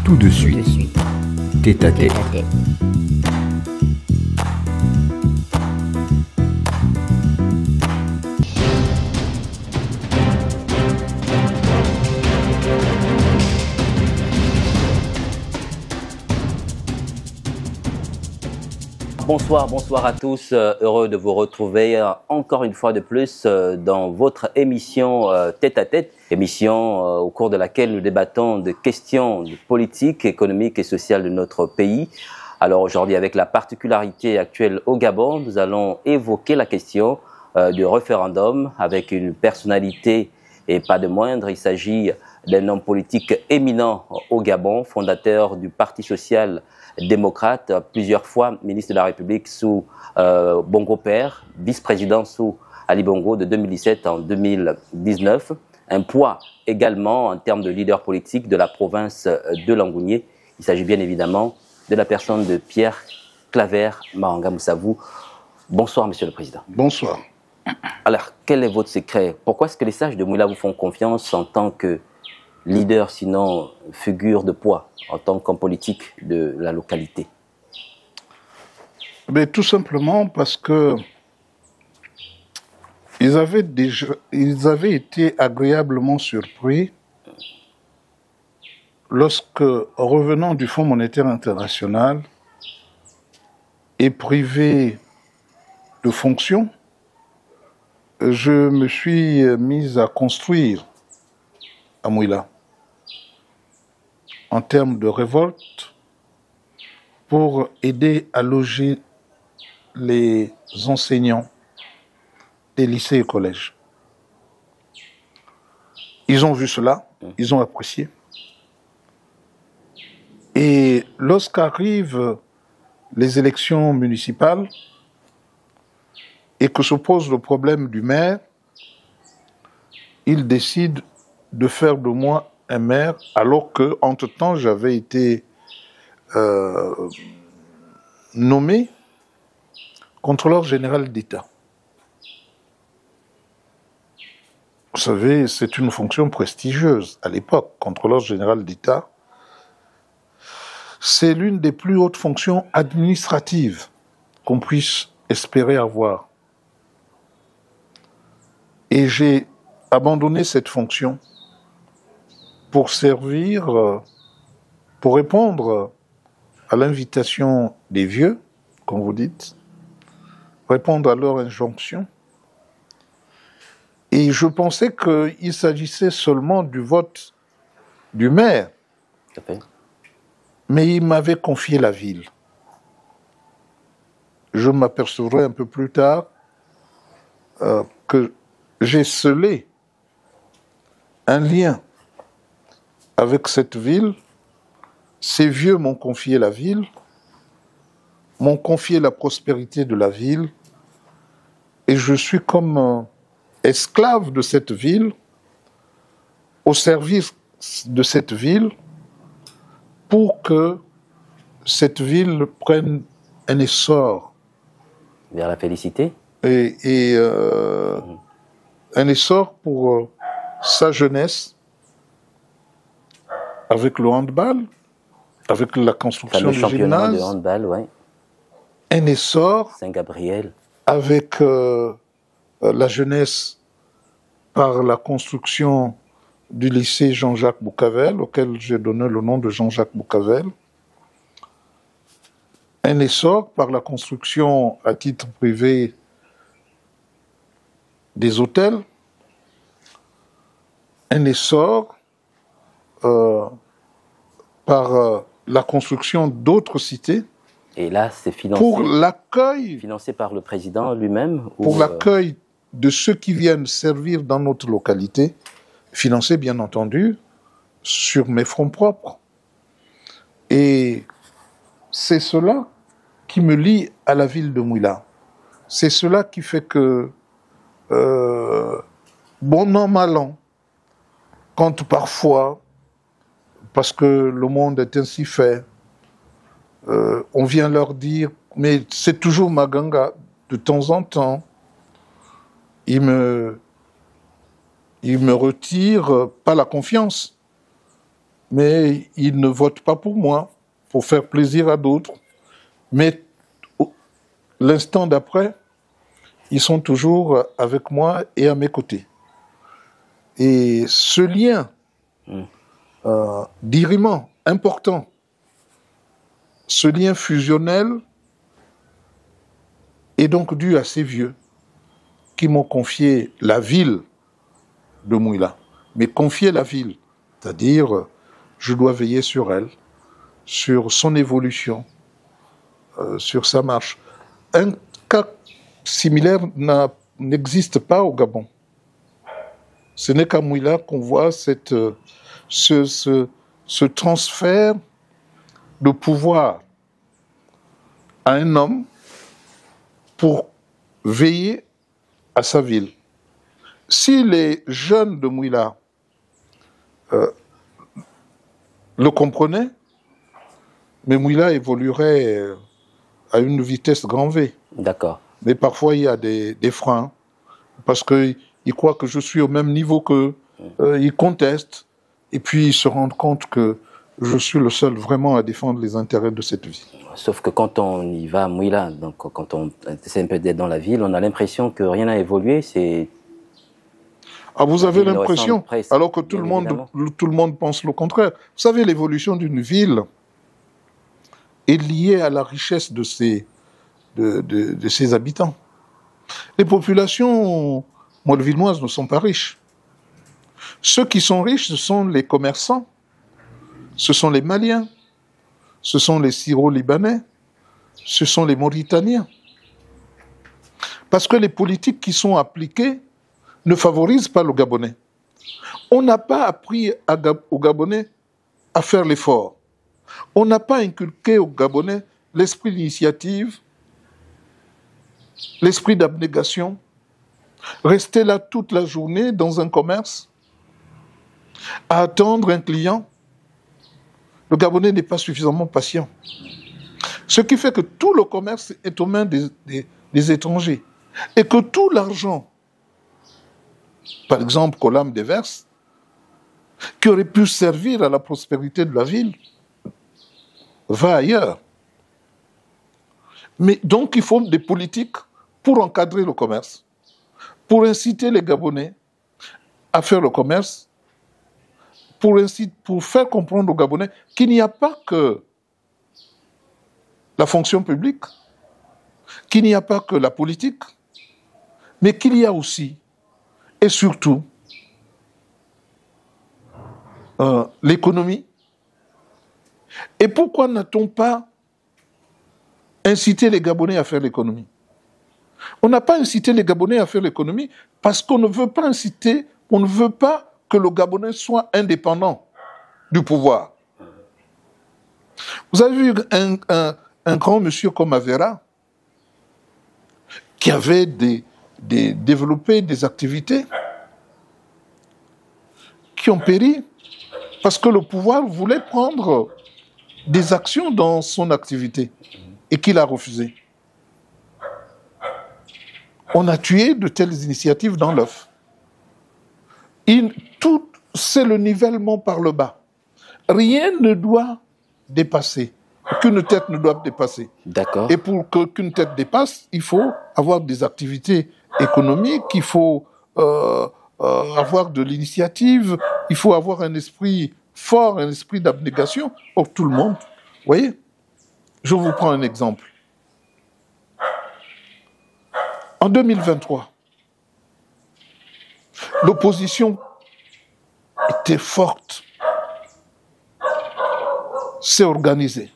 tout de suite. Tête à tête. Bonsoir à tous. Heureux de vous retrouver encore une fois de plus dans votre émission Tête à Tête, émission au cours de laquelle nous débattons de questions de politique, économique et sociale de notre pays. Alors aujourd'hui, avec la particularité actuelle au Gabon, nous allons évoquer la question du référendum avec une personnalité et pas de moindre. Il s'agit d'un homme politique éminent au Gabon, fondateur du Parti social démocrate, plusieurs fois ministre de la République sous Bongo Père, vice-président sous Ali Bongo de 2017 en 2019. Un poids également en termes de leader politique de la province de Langounié. Il s'agit bien évidemment de la personne de Pierre Claver Mahanga Moussavou. Bonsoir, Monsieur le Président. Bonsoir. Alors, quel est votre secret? Pourquoi est-ce que les sages de Mouila vous font confiance en tant que leader, sinon figure de poids, en tant qu'homme politique de la localité? Mais tout simplement parce que ils avaient été agréablement surpris lorsque, revenant du Fonds monétaire international et privé de fonctions, je me suis mis à construire à Mouila en termes de révolte pour aider à loger les enseignants des lycées et collèges. Ils ont vu cela, ils ont apprécié. Et lorsqu'arrivent les élections municipales et que se pose le problème du maire, ils décident de faire de moi un maire, alors que, entre-temps, j'avais été nommé contrôleur général d'État. Vous savez, c'est une fonction prestigieuse à l'époque, contrôleur général d'État. C'est l'une des plus hautes fonctions administratives qu'on puisse espérer avoir. Et j'ai abandonné cette fonction pour servir, pour répondre à l'invitation des vieux, comme vous dites, répondre à leur injonction. Et je pensais qu'il s'agissait seulement du vote du maire. Mais il m'avait confié la ville. Je m'apercevrai un peu plus tard que j'ai scellé un lien avec cette ville. Ces vieux m'ont confié la ville, m'ont confié la prospérité de la ville, et je suis comme esclave de cette ville, au service de cette ville, pour que cette ville prenne un essor. Vers la félicité? Et un essor pour sa jeunesse, avec le handball, avec la construction du gymnase, de handball, ouais. Un essor Saint-Gabriel, avec la jeunesse par la construction du lycée Jean-Jacques Boucavel, auquel j'ai donné le nom de Jean-Jacques Boucavel. Un essor par la construction à titre privé des hôtels. Un essor par la construction d'autres cités. Et là, c'est financé, pour l'accueil, financé par le président lui-même? Pour l'accueil de ceux qui viennent servir dans notre localité, financé bien entendu sur mes fonds propres. Et c'est cela qui me lie à la ville de Mouila. C'est cela qui fait que, bon an, mal an, quand parfois, parce que le monde est ainsi fait, on vient leur dire, mais c'est toujours Maganga, de temps en temps, il me retire pas la confiance, mais ils ne votent pas pour moi, pour faire plaisir à d'autres. Mais l'instant d'après, ils sont toujours avec moi et à mes côtés. Et ce lien d'irriment important, ce lien fusionnel est donc dû à ces vieux qui m'ont confié la ville de Mouila. Mais confier la ville, c'est-à-dire je dois veiller sur elle, sur son évolution, sur sa marche. Un cas similaire n'existe pas au Gabon. Ce n'est qu'à Mouila qu'on voit ce transfert de pouvoir à un homme pour veiller à sa ville. Si les jeunes de Mouila le comprenaient, mais Mouila évoluerait à une vitesse grand V. D'accord. Mais parfois, il y a des freins, parce qu'ils croient que je suis au même niveau qu'eux, ils contestent, et puis ils se rendent compte que je suis le seul vraiment à défendre les intérêts de cette ville. Sauf que quand on y va à Mouila, donc quand on essaie un peu d'être dans la ville, on a l'impression que rien n'a évolué. Ah, vous avez l'impression, alors que tout le monde pense le contraire. Vous savez, l'évolution d'une ville est liée à la richesse de ses habitants. Les populations moldvinoises ne sont pas riches. Ceux qui sont riches, ce sont les commerçants, ce sont les Maliens, ce sont les Syro-Libanais, ce sont les Mauritaniens. Parce que les politiques qui sont appliquées ne favorisent pas le Gabonais. On n'a pas appris aux Gabonais à faire l'effort. On n'a pas inculqué aux Gabonais l'esprit d'initiative, l'esprit d'abnégation. Rester là toute la journée dans un commerce, à attendre un client. Le Gabonais n'est pas suffisamment patient. Ce qui fait que tout le commerce est aux mains des étrangers. Et que tout l'argent, par exemple, qu'Olam déverse, qui aurait pu servir à la prospérité de la ville, va ailleurs. Mais donc, il faut des politiques pour encadrer le commerce, pour inciter les Gabonais à faire le commerce, pour faire comprendre aux Gabonais qu'il n'y a pas que la fonction publique, qu'il n'y a pas que la politique, mais qu'il y a aussi, et surtout, l'économie. Et pourquoi n'a-t-on pas incité les Gabonais à faire l'économie? On n'a pas incité les Gabonais à faire l'économie parce qu'on ne veut pas inciter, on ne veut pas que le Gabonais soit indépendant du pouvoir. Vous avez vu un grand monsieur comme Avera, qui avait développé des activités qui ont péri parce que le pouvoir voulait prendre des actions dans son activité et qu'il a refusé. On a tué de telles initiatives dans l'œuf. Tout, c'est le nivellement par le bas. Rien ne doit dépasser. Aucune tête ne doit dépasser. D'accord. Et pour qu'une tête dépasse, il faut avoir des activités économiques, il faut avoir de l'initiative, il faut avoir un esprit fort, un esprit d'abnégation. Or, tout le monde, vous voyez, je vous prends un exemple. En 2023, l'opposition était forte, s'est organisée.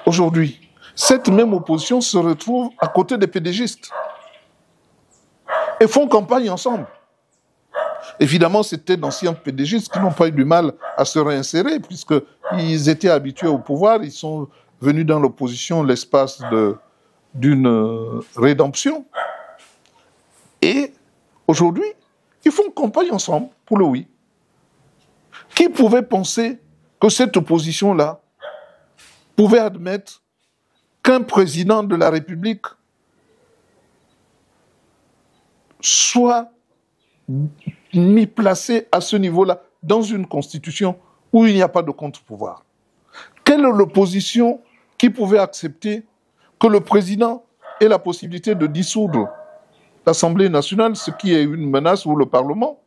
Aujourd'hui, cette même opposition se retrouve à côté des pédégistes et font campagne ensemble. Évidemment, c'était d'anciens pédégistes qui n'ont pas eu du mal à se réinsérer puisqu'ils étaient habitués au pouvoir, ils sont venus dans l'opposition l'espace d'une rédemption. Et aujourd'hui, ils font campagne ensemble pour le oui. Qui pouvait penser que cette opposition-là pouvait admettre qu'un président de la République soit mis placé à ce niveau-là dans une constitution où il n'y a pas de contre-pouvoir? Quelle est l'opposition qui pouvait accepter que le président ait la possibilité de dissoudre l'Assemblée nationale, ce qui est une menace pour le Parlement?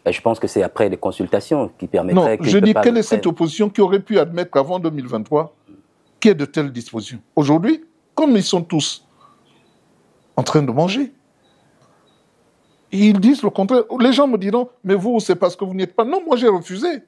Je pense que c'est après les consultations qui permettraient... Non, je dis, quelle est cette opposition qui aurait pu admettre qu'avant 2023, qu'il y ait de telles dispositions? Aujourd'hui, comme ils sont tous en train de manger, ils disent le contraire. Les gens me diront, mais vous, c'est parce que vous n'y êtes pas. Non, moi j'ai refusé.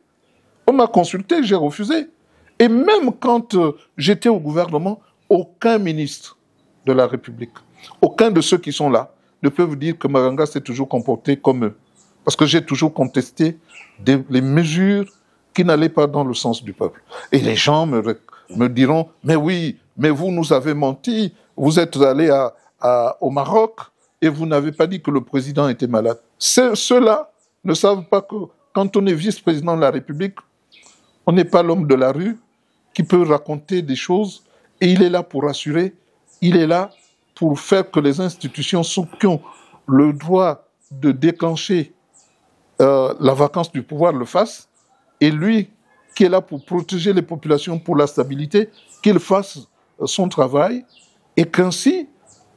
On m'a consulté, j'ai refusé. Et même quand j'étais au gouvernement, aucun ministre de la République, aucun de ceux qui sont là, ne peut vous dire que Maranga s'est toujours comporté comme eux. Parce que j'ai toujours contesté les mesures qui n'allaient pas dans le sens du peuple. Et les gens me diront, mais oui, mais vous nous avez menti, vous êtes allés au Maroc et vous n'avez pas dit que le président était malade. Ceux-là ne savent pas que quand on est vice-président de la République, on n'est pas l'homme de la rue qui peut raconter des choses, et il est là pour assurer, il est là pour faire que les institutions qui ont le droit de déclencher la vacance du pouvoir le fassent, et lui qui est là pour protéger les populations pour la stabilité, qu'il fasse son travail, et qu'ainsi,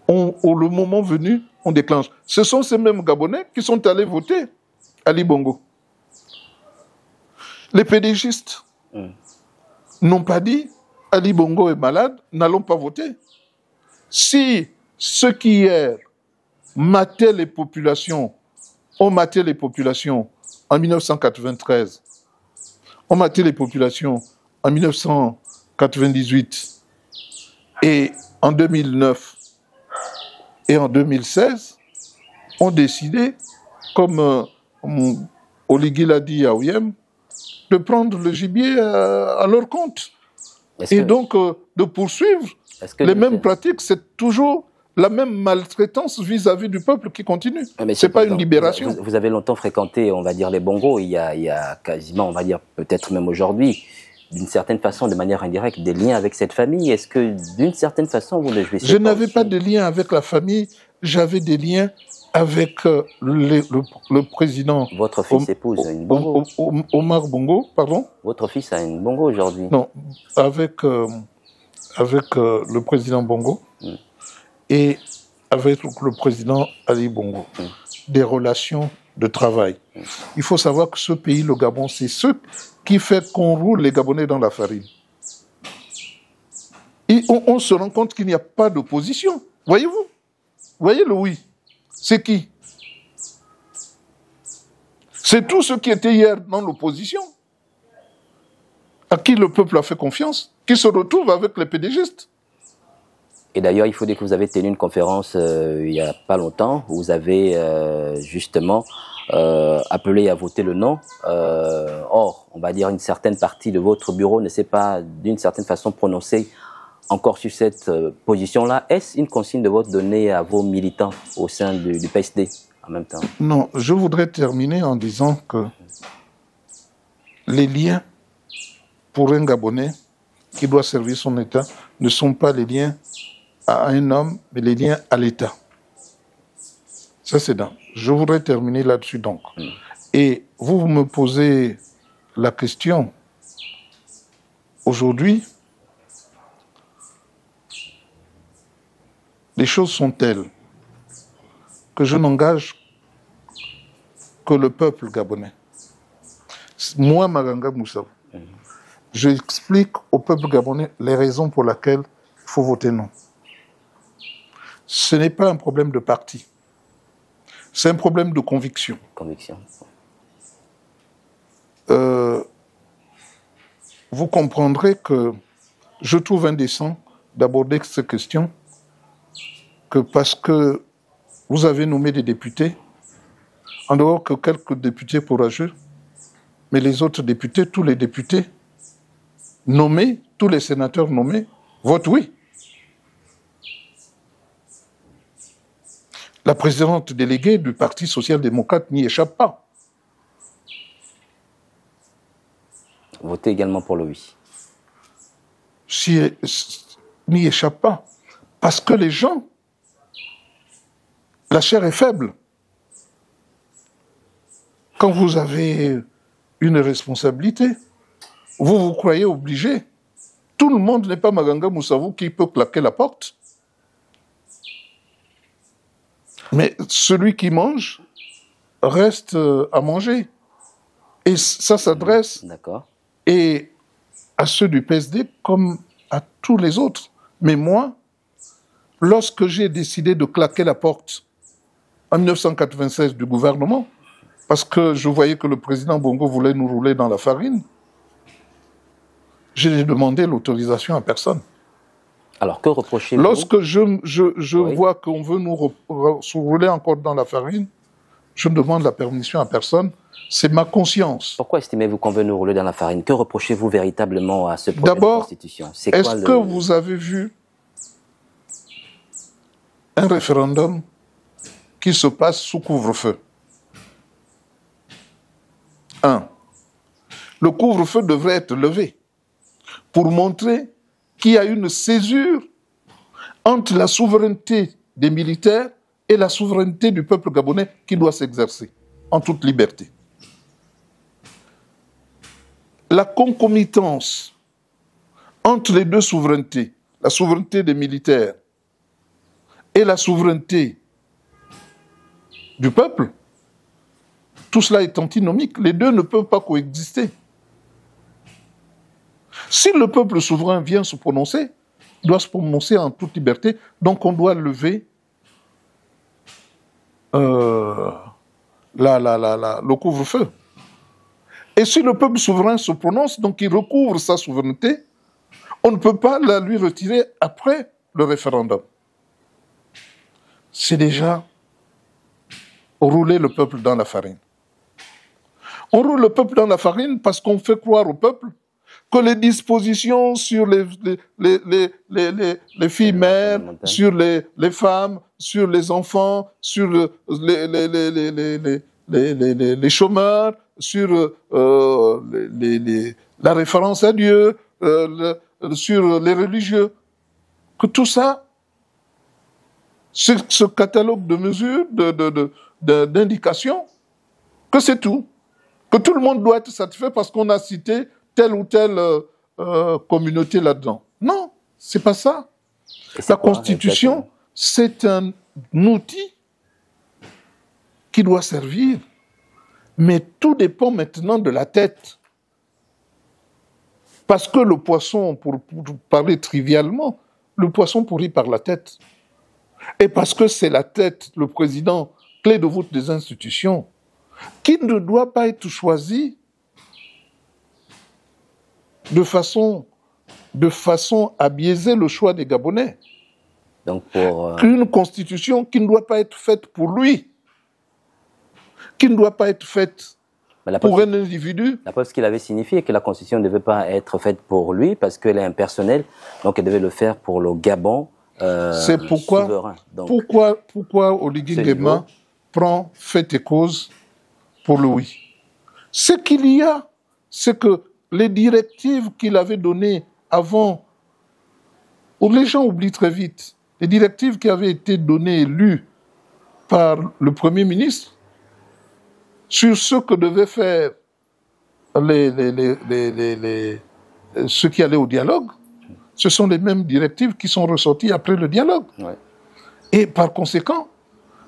au le moment venu, on déclenche. Ce sont ces mêmes Gabonais qui sont allés voter Ali Bongo. Les pédégistes n'ont pas dit Ali Bongo est malade, n'allons pas voter. Si ceux qui hier mataient les populations ont maté les populations en 1993, ont maté les populations en 1998 et en 2009 et en 2016, ont décidé, comme Oligui l'a dit à Ouyem, de prendre le gibier à leur compte. Et donc de poursuivre les mêmes pratiques. C'est toujours la même maltraitance vis-à-vis du peuple qui continue. Ce n'est pas une libération. Vous avez longtemps fréquenté, on va dire, les Bongos. Il y a quasiment, on va dire, peut-être même aujourd'hui, d'une certaine façon, de manière indirecte, des liens avec cette famille. Est-ce que, d'une certaine façon, vous ne jouissez pas? Je n'avais pas de lien avec la famille. J'avais des liens avec le président. Votre fils épouse une Bongo. Omar Bongo, pardon. Votre fils a une Bongo aujourd'hui. Non, avec le président Bongo et avec le président Ali Bongo. Des relations de travail. Il faut savoir que ce pays, le Gabon, c'est ce qui fait qu'on roule les Gabonais dans la farine. Et on se rend compte qu'il n'y a pas d'opposition. Voyez-vous? Voyez le oui. C'est qui? C'est tous ceux qui étaient hier dans l'opposition, à qui le peuple a fait confiance, qui se retrouvent avec les pédégistes. Et d'ailleurs, il faut dire que vous avez tenu une conférence il n'y a pas longtemps, où vous avez justement appelé à voter le non. Or, on va dire une certaine partie de votre bureau ne s'est pas d'une certaine façon prononcée encore sur cette position-là. Est-ce une consigne de vote donnée à vos militants au sein du PSD en même temps? Non, je voudrais terminer en disant que les liens pour un Gabonais qui doit servir son État ne sont pas les liens à un homme, mais les liens à l'État. Ça, c'est dingue. Je voudrais terminer là-dessus, donc. Et vous me posez la question, aujourd'hui, les choses sont telles que je n'engage que le peuple gabonais. Moi, Maranga Moussabou, je explique au peuple gabonais les raisons pour lesquelles il faut voter non. Ce n'est pas un problème de parti. C'est un problème de conviction. Conviction. Vous comprendrez que je trouve indécent d'aborder cette question que parce que vous avez nommé des députés, en dehors que quelques députés courageux, mais les autres députés, tous les députés nommés, tous les sénateurs nommés, votent oui. La présidente déléguée du Parti social-démocrate n'y échappe pas. Votez également pour le oui. N'y échappe pas. Parce que les gens, la chair est faible. Quand vous avez une responsabilité. Vous vous croyez obligé. Tout le monde n'est pas Maganga Moussavou qui peut claquer la porte. Mais celui qui mange reste à manger. Et ça s'adresse et à ceux du PSD comme à tous les autres. Mais moi, lorsque j'ai décidé de claquer la porte en 1996 du gouvernement, parce que je voyais que le président Bongo voulait nous rouler dans la farine, je n'ai demandé l'autorisation à personne. Alors, que reprochez-vous? Lorsque je vois qu'on veut nous rouler encore dans la farine, je ne demande la permission à personne. C'est ma conscience. Pourquoi estimez-vous qu'on veut nous rouler dans la farine? Que reprochez-vous véritablement à ce projet de constitution? D'abord, est-ce que vous avez vu un référendum qui se passe sous couvre-feu? Le couvre-feu devrait être levé pour montrer qu'il y a une césure entre la souveraineté des militaires et la souveraineté du peuple gabonais qui doit s'exercer en toute liberté. La concomitance entre les deux souverainetés, la souveraineté des militaires et la souveraineté du peuple, tout cela est antinomique. Les deux ne peuvent pas coexister. Si le peuple souverain vient se prononcer, il doit se prononcer en toute liberté, donc on doit lever le couvre-feu. Et si le peuple souverain se prononce, donc il recouvre sa souveraineté, on ne peut pas la lui retirer après le référendum. C'est déjà rouler le peuple dans la farine. On roule le peuple dans la farine parce qu'on fait croire au peuple que les dispositions sur les filles mères, sur les femmes, sur les enfants, sur les chômeurs, sur la référence à Dieu, sur les religieux, que tout ça, ce catalogue de mesures, d'indications, que c'est tout. Que tout le monde doit être satisfait parce qu'on a cité telle ou telle communauté là-dedans. Non, c'est pas ça. La Constitution, c'est un outil qui doit servir. Mais tout dépend maintenant de la tête. Parce que le poisson, pour parler trivialement, le poisson pourrit par la tête. Et parce que c'est la tête, le président, clé de voûte des institutions, qui ne doit pas être choisi de façon à biaiser le choix des Gabonais. Donc Une constitution qui ne doit pas être faite pour lui, qui ne doit pas être faite pour un individu. D'après ce qu'il avait signifié, que la constitution ne devait pas être faite pour lui parce qu'elle est impersonnelle, donc elle devait le faire pour le Gabon c'est pourquoi, souverain. Donc, pourquoi Oligui Nguema prend fait et cause pour le oui. Ce qu'il y a, c'est que les directives qu'il avait données avant, où les gens oublient très vite, les directives qui avaient été données et lues par le Premier ministre sur ce que devaient faire ceux qui allaient au dialogue, ce sont les mêmes directives qui sont ressorties après le dialogue. Ouais. Et par conséquent,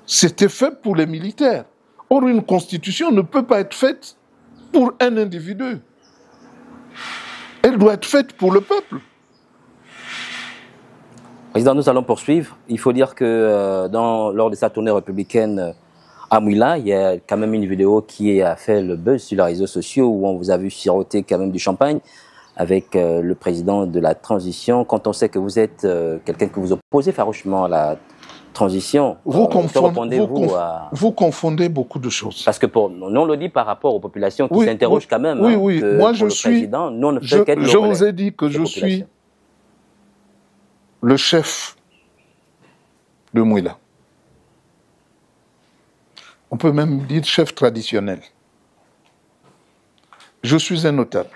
c'était fait pour les militaires. Or, une constitution ne peut pas être faite pour un individu. Elle doit être faite pour le peuple. Président, nous allons poursuivre. Il faut dire que lors de sa tournée républicaine à Mouila, il y a quand même une vidéo qui a fait le buzz sur les réseaux sociaux où on vous a vu siroter quand même du champagne avec le président de la transition. Quand on sait que vous êtes quelqu'un que vous opposez farouchement à la transition, vous confondez beaucoup de choses. Parce que nous, on le dit par rapport aux populations qui s'interrogent quand même. Oui. Moi, je suis. Président, nous, on ne fait qu'être je vous ai dit que je suis le chef de Mouila. On peut même dire chef traditionnel. Je suis un notable.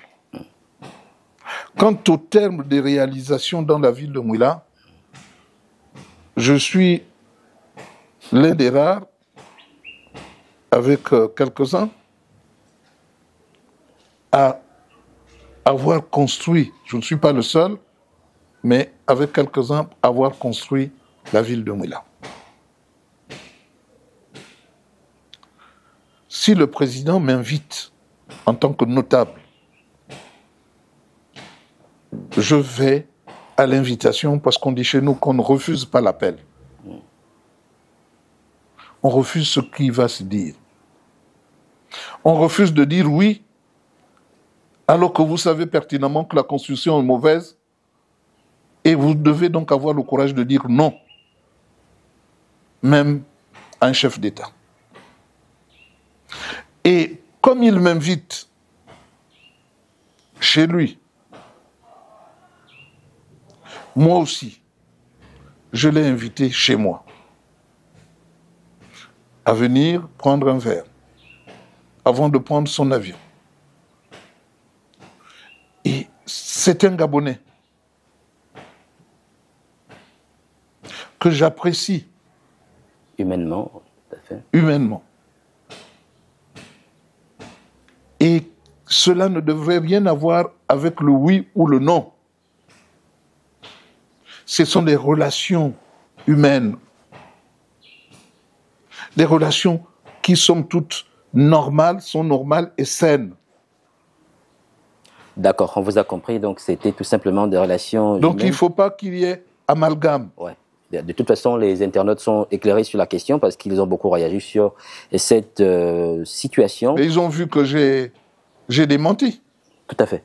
Quant au terme des réalisations dans la ville de Mouila, je suis l'un des rares, avec quelques-uns, à avoir construit, je ne suis pas le seul, mais avec quelques-uns, avoir construit la ville de Mouila. Si le président m'invite en tant que notable, je vais à l'invitation parce qu'on dit chez nous qu'on ne refuse pas l'appel. On refuse ce qui va se dire. On refuse de dire oui, alors que vous savez pertinemment que la Constitution est mauvaise, et vous devez donc avoir le courage de dire non, même à un chef d'État. Et comme il m'invite chez lui, moi aussi, je l'ai invité chez moi à venir prendre un verre avant de prendre son avion. Et c'est un Gabonais que j'apprécie Humainement, tout à fait. humainement. Et cela ne devrait rien avoir avec le oui ou le non. Ce sont des relations humaines. Des relations qui, somme toute, normales, sont normales et saines. D'accord, on vous a compris, donc c'était tout simplement des relations Donc humaines. il ne faut pas qu'il y ait amalgame. Ouais. De toute façon, les internautes sont éclairés sur la question parce qu'ils ont beaucoup réagi sur cette situation. Et ils ont vu que j'ai démenti Tout à fait.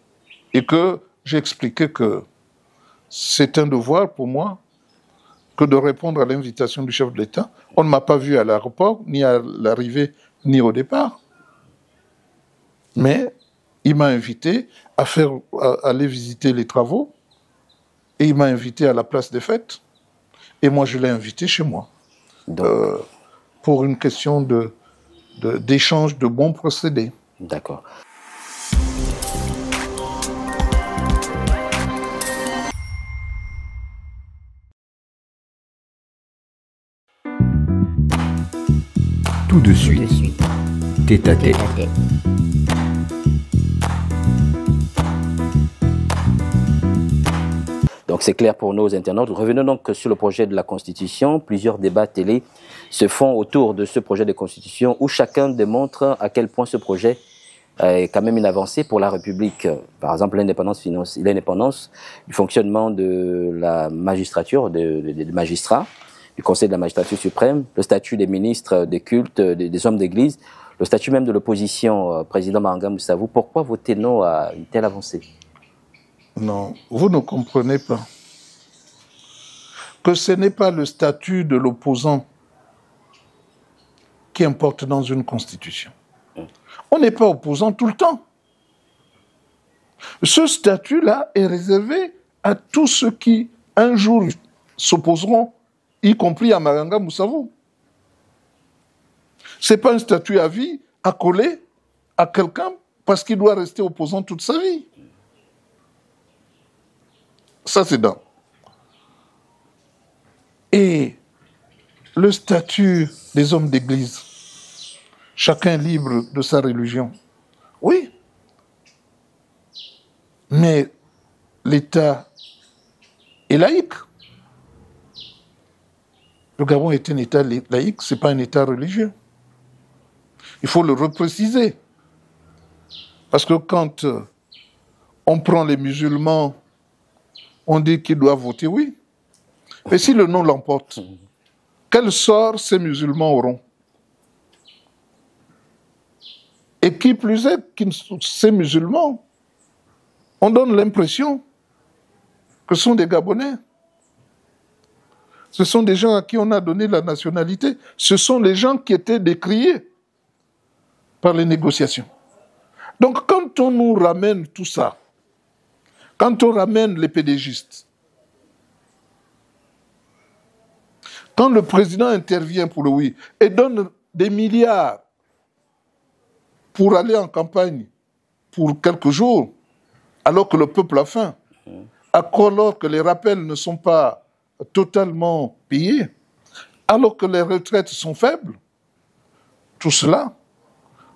et que j'ai expliqué que c'est un devoir pour moi que de répondre à l'invitation du chef de l'État. On ne m'a pas vu à l'aéroport, ni à l'arrivée, ni au départ. Mais il m'a invité à aller visiter les travaux et il m'a invité à la place des fêtes. Et moi, je l'ai invité chez moi. Donc, pour une question d'échange de bons procédés. d'accord. Tout de suite, tête à tête. Donc c'est clair pour nos internautes. Revenons donc sur le projet de la Constitution. Plusieurs débats télé se font autour de ce projet de Constitution où chacun démontre à quel point ce projet est quand même une avancée pour la République. Par exemple, l'indépendance du fonctionnement de la magistrature, des magistrats, du Conseil de la magistrature suprême, le statut des ministres, des cultes, des hommes d'église, le statut même de l'opposition. Président Mahanga Moussavou, pourquoi voter non à une telle avancée? Non, vous ne comprenez pas que ce n'est pas le statut de l'opposant qui importe dans une constitution. On n'est pas opposant tout le temps. Ce statut-là est réservé à tous ceux qui, un jour, s'opposeront, y compris à Mahanga Moussavou. Ce n'est pas un statut à vie à coller à quelqu'un parce qu'il doit rester opposant toute sa vie. Ça, c'est dans. Et le statut des hommes d'église, chacun libre de sa religion. Oui. Mais l'État est laïque. Le Gabon est un État laïque, ce n'est pas un État religieux. Il faut le repréciser. Parce que quand on prend les musulmans, on dit qu'ils doivent voter oui. Mais si le non l'emporte, quel sort ces musulmans auront? Et qui plus est, ces musulmans, on donne l'impression que ce sont des Gabonais. Ce sont des gens à qui on a donné la nationalité. Ce sont les gens qui étaient décriés par les négociations. Donc quand on nous ramène tout ça, quand on ramène les pédégistes, quand le président intervient pour le oui et donne des milliards pour aller en campagne pour quelques jours, alors que le peuple a faim, alors que les rappels ne sont pas totalement payés, alors que les retraites sont faibles, tout cela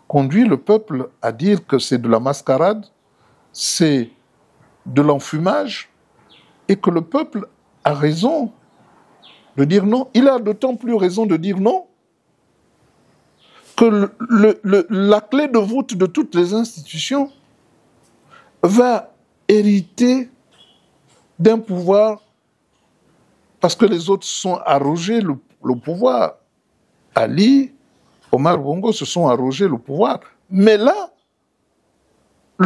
conduit le peuple à dire que c'est de la mascarade, c'est de l'enfumage, et que le peuple a raison de dire non. Il a d'autant plus raison de dire non que la clé de voûte de toutes les institutions va hériter d'un pouvoir parce que les autres sont arrogés le pouvoir. Ali, Omar Bongo se sont arrogés le pouvoir. Mais là,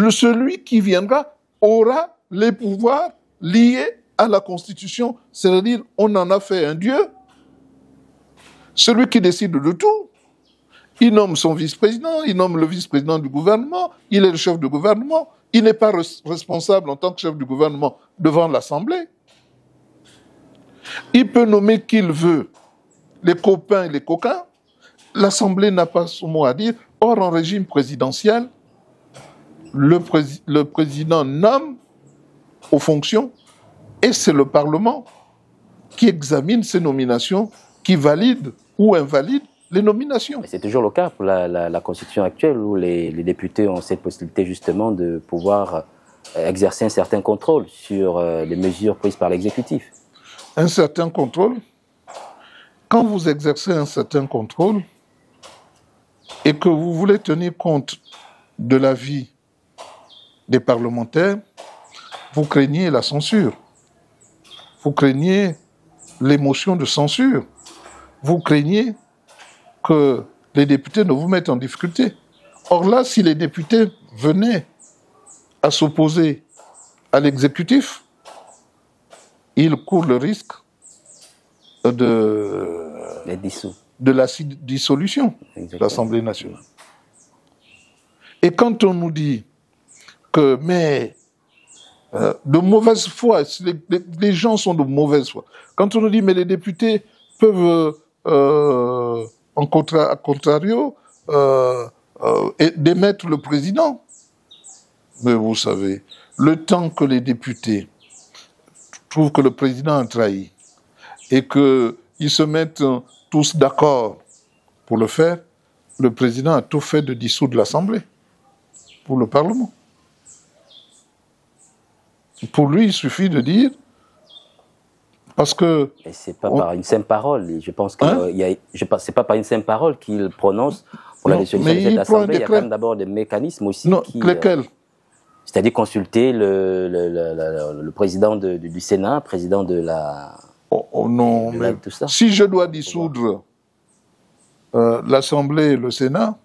celui qui viendra aura les pouvoirs liés à la Constitution, c'est-à-dire on en a fait un Dieu, celui qui décide de tout. Il nomme son vice-président, il nomme le vice-président du gouvernement, il est le chef du gouvernement, il n'est pas responsable en tant que chef du gouvernement devant l'Assemblée. Il peut nommer qui il veut, les copains et les coquins. L'Assemblée n'a pas son mot à dire. Or, en régime présidentiel, le président nomme aux fonctions et c'est le Parlement qui examine ces nominations, qui valide ou invalide les nominations. C'est toujours le cas pour la Constitution actuelle où les députés ont cette possibilité justement de pouvoir exercer un certain contrôle sur les mesures prises par l'exécutif. Un certain contrôle. Quand vous exercez un certain contrôle et que vous voulez tenir compte de l'avis des parlementaires, vous craignez la censure. Vous craignez les motions de censure. Vous craignez que les députés ne vous mettent en difficulté. Or là, si les députés venaient à s'opposer à l'exécutif, ils courent le risque de la dissolution de l'Assemblée nationale. Et quand on nous dit que, mais de mauvaise foi, les gens sont de mauvaise foi. Quand on nous dit, mais les députés peuvent, à contrario, démettre le président. Mais vous savez, le temps que les députés trouvent que le président a trahi et qu'ils se mettent tous d'accord pour le faire, le président a tout fait de dissoudre l'Assemblée pour le Parlement. Pour lui, il suffit de dire, parce que... Et c'est pas par une simple parole. Je pense que c'est pas par une simple parole qu'il prononce pour la dissolution de cette Assemblée. Il y a quand même d'abord des mécanismes aussi lesquels c'est-à-dire consulter le président du Sénat, président de la... non, mais tout ça. Si je dois dissoudre l'Assemblée et le Sénat,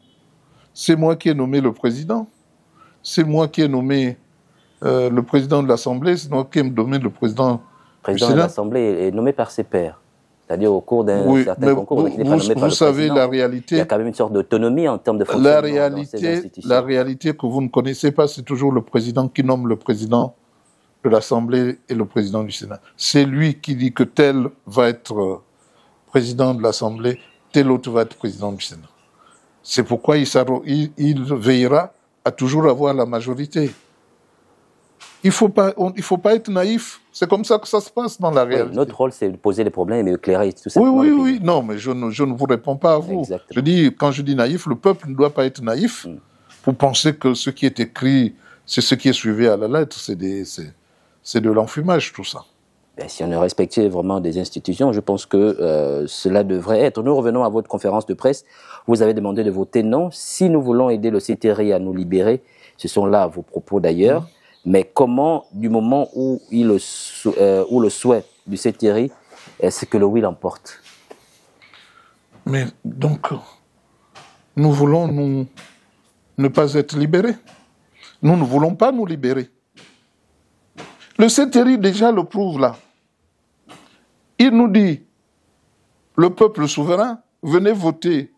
c'est moi qui ai nommé le président. C'est moi qui ai nommé le président de l'Assemblée, c'est moi qui ai nommé le président du Sénat. De l'Assemblée est nommé par ses pairs. C'est-à-dire au cours d'un certain concours. Vous savez, la réalité... Il y a quand même une sorte d'autonomie en termes de fonctionnement dans ces institutions. La réalité que vous ne connaissez pas, c'est toujours le président qui nomme le président de l'Assemblée et le président du Sénat. C'est lui qui dit que tel va être président de l'Assemblée, tel autre va être président du Sénat. C'est pourquoi il veillera à toujours avoir la majorité. Il faut pas être naïf. C'est comme ça que ça se passe dans la réalité. Notre rôle, c'est de poser les problèmes et éclairer tout ça. Oui. Non, mais je ne vous réponds pas à vous. Exactement. Quand je dis naïf, le peuple ne doit pas être naïf pour penser que ce qui est écrit, c'est ce qui est suivi à la lettre. C'est de l'enfumage, tout ça. Si on respectait vraiment des institutions, je pense que cela devrait être. Nous revenons à votre conférence de presse. Vous avez demandé de voter non. Si nous voulons aider le CTRI à nous libérer, ce sont là vos propos d'ailleurs. Mais comment, du moment où le souhait du CTRI, est-ce que le oui l'emporte? Mais donc, nous voulons ne pas être libérés. Nous ne voulons pas nous libérer. Le CTRI déjà le prouve là. Il nous dit, le peuple souverain, venez voter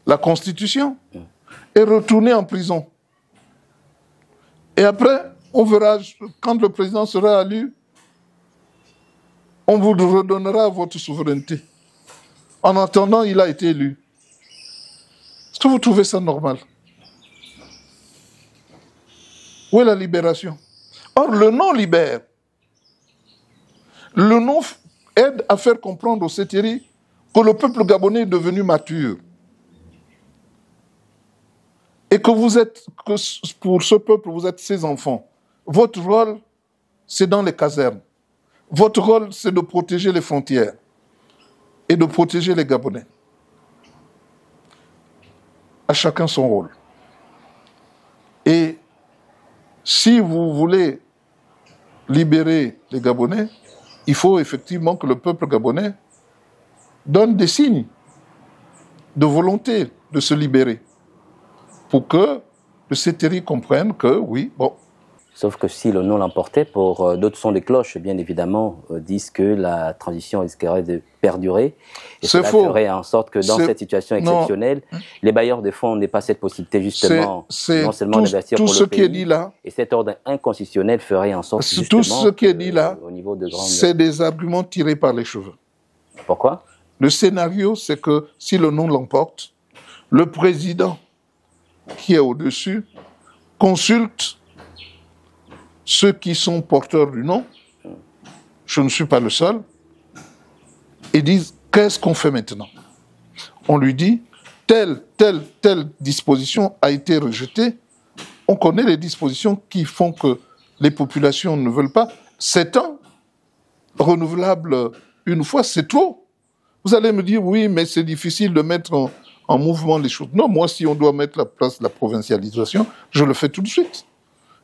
la Constitution et retournez en prison. Et après, on verra, quand le président sera élu, on vous redonnera votre souveraineté. En attendant, il a été élu. Est-ce que vous trouvez ça normal? Où est la libération? Or, le non libère. Le non aide à faire comprendre au CTRI que le peuple gabonais est devenu mature. et que pour ce peuple, vous êtes ses enfants, votre rôle, c'est dans les casernes. Votre rôle, c'est de protéger les frontières et de protéger les Gabonais. À chacun son rôle. Et si vous voulez libérer les Gabonais, il faut effectivement que le peuple gabonais donne des signes de volonté de se libérer pour que le CETERI comprenne que, oui, bon. Sauf que si le non l'emportait, pour d'autres sons des cloches, bien évidemment, disent que la transition risquerait de perdurer. Et cela ferait en sorte que dans cette situation exceptionnelle, les bailleurs de fonds n'aient pas cette possibilité justement, non seulement d'investir pour le pays, et cet ordre inconstitutionnel ferait en sorte justement tout ce qui est dit là, au niveau de grandes... c'est des arguments tirés par les cheveux. Pourquoi? Le scénario, c'est que si le non l'emporte, le président qui est au-dessus consulte ceux qui sont porteurs du non, je ne suis pas le seul, et disent qu'est-ce qu'on fait maintenant? On lui dit telle disposition a été rejetée. On connaît les dispositions qui font que les populations ne veulent pas. 7 ans, renouvelable une fois, c'est trop. Vous allez me dire oui, mais c'est difficile de mettre en mouvement les choses. Non, moi, si on doit mettre la place de la provincialisation, je le fais tout de suite.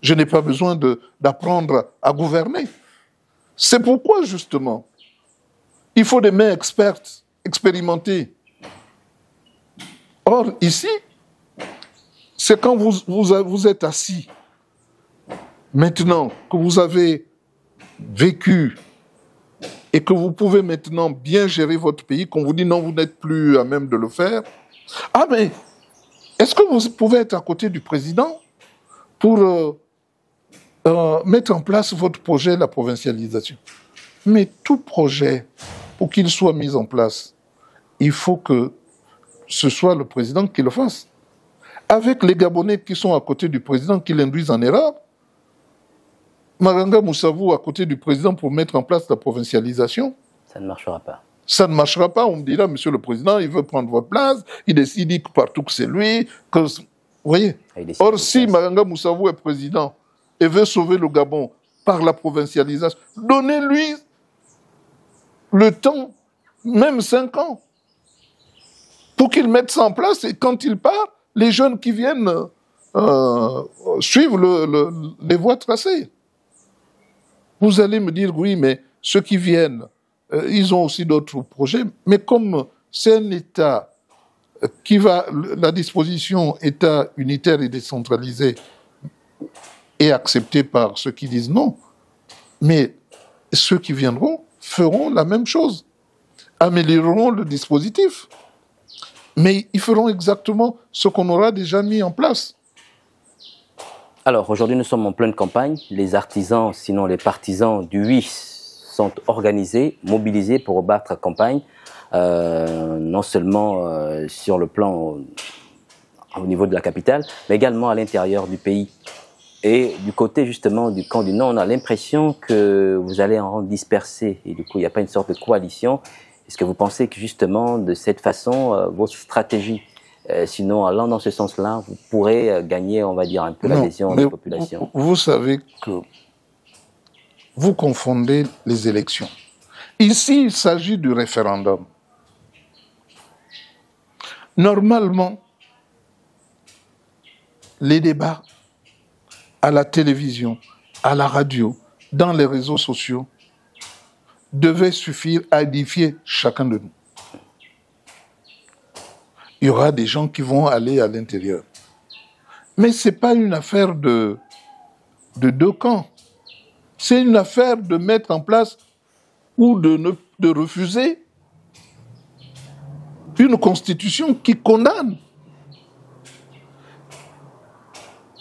Je n'ai pas besoin d'apprendre à gouverner. C'est pourquoi, justement, il faut des mains expertes, expérimentées. Or, ici, c'est quand vous êtes assis, maintenant que vous avez vécu et que vous pouvez maintenant bien gérer votre pays, qu'on vous dit non, vous n'êtes plus à même de le faire. Ah, mais est-ce que vous pouvez être à côté du président pour mettre en place votre projet, la provincialisation? Mais tout projet, pour qu'il soit mis en place, il faut que ce soit le président qui le fasse. Avec les Gabonais qui sont à côté du président, qui l'induisent en erreur, Maranga Moussavou à côté du président pour mettre en place la provincialisation, ça ne marchera pas. Ça ne marchera pas. On me dira, monsieur le président, il veut prendre votre place, il décide partout que c'est lui. Vous voyez? Or, si Maranga Moussavou est président et veut sauver le Gabon par la provincialisation, donnez-lui le temps, même 5 ans, pour qu'il mette ça en place, et quand il part, les jeunes qui viennent suivent les voies tracées. Vous allez me dire, oui, mais ceux qui viennent, ils ont aussi d'autres projets, mais comme c'est un État qui va, la disposition État unitaire et décentralisé est acceptée par ceux qui disent non, mais ceux qui viendront feront la même chose, amélioreront le dispositif, mais ils feront exactement ce qu'on aura déjà mis en place. Alors, aujourd'hui, nous sommes en pleine campagne. Les artisans, sinon les partisans du oui, sont organisés, mobilisés pour battre la campagne, non seulement sur le plan au niveau de la capitale, mais également à l'intérieur du pays. Et du côté, justement, du camp du non, on a l'impression que vous allez en rendre dispersé. Et du coup, il n'y a pas une sorte de coalition. Est-ce que vous pensez que, justement, de cette façon, votre stratégie, sinon, allant dans ce sens-là, vous pourrez gagner, on va dire, un peu l'adhésion de la population? Vous savez que vous confondez les élections. Ici, il s'agit du référendum. Normalement, les débats à la télévision, à la radio, dans les réseaux sociaux, devaient suffire à édifier chacun de nous. Il y aura des gens qui vont aller à l'intérieur. Mais ce n'est pas une affaire de 2 camps. C'est une affaire de mettre en place ou de refuser une constitution qui condamne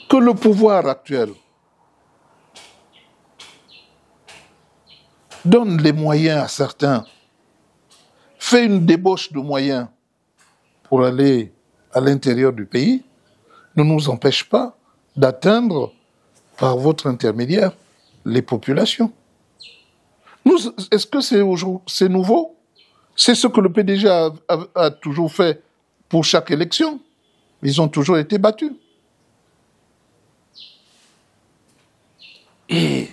que le pouvoir actuel donne les moyens à certains, fait une débauche de moyens pour aller à l'intérieur du pays, ne nous empêche pas d'atteindre, par votre intermédiaire, les populations. Est-ce que c'est nouveau? C'est ce que le PDG a toujours fait pour chaque élection. Ils ont toujours été battus. Et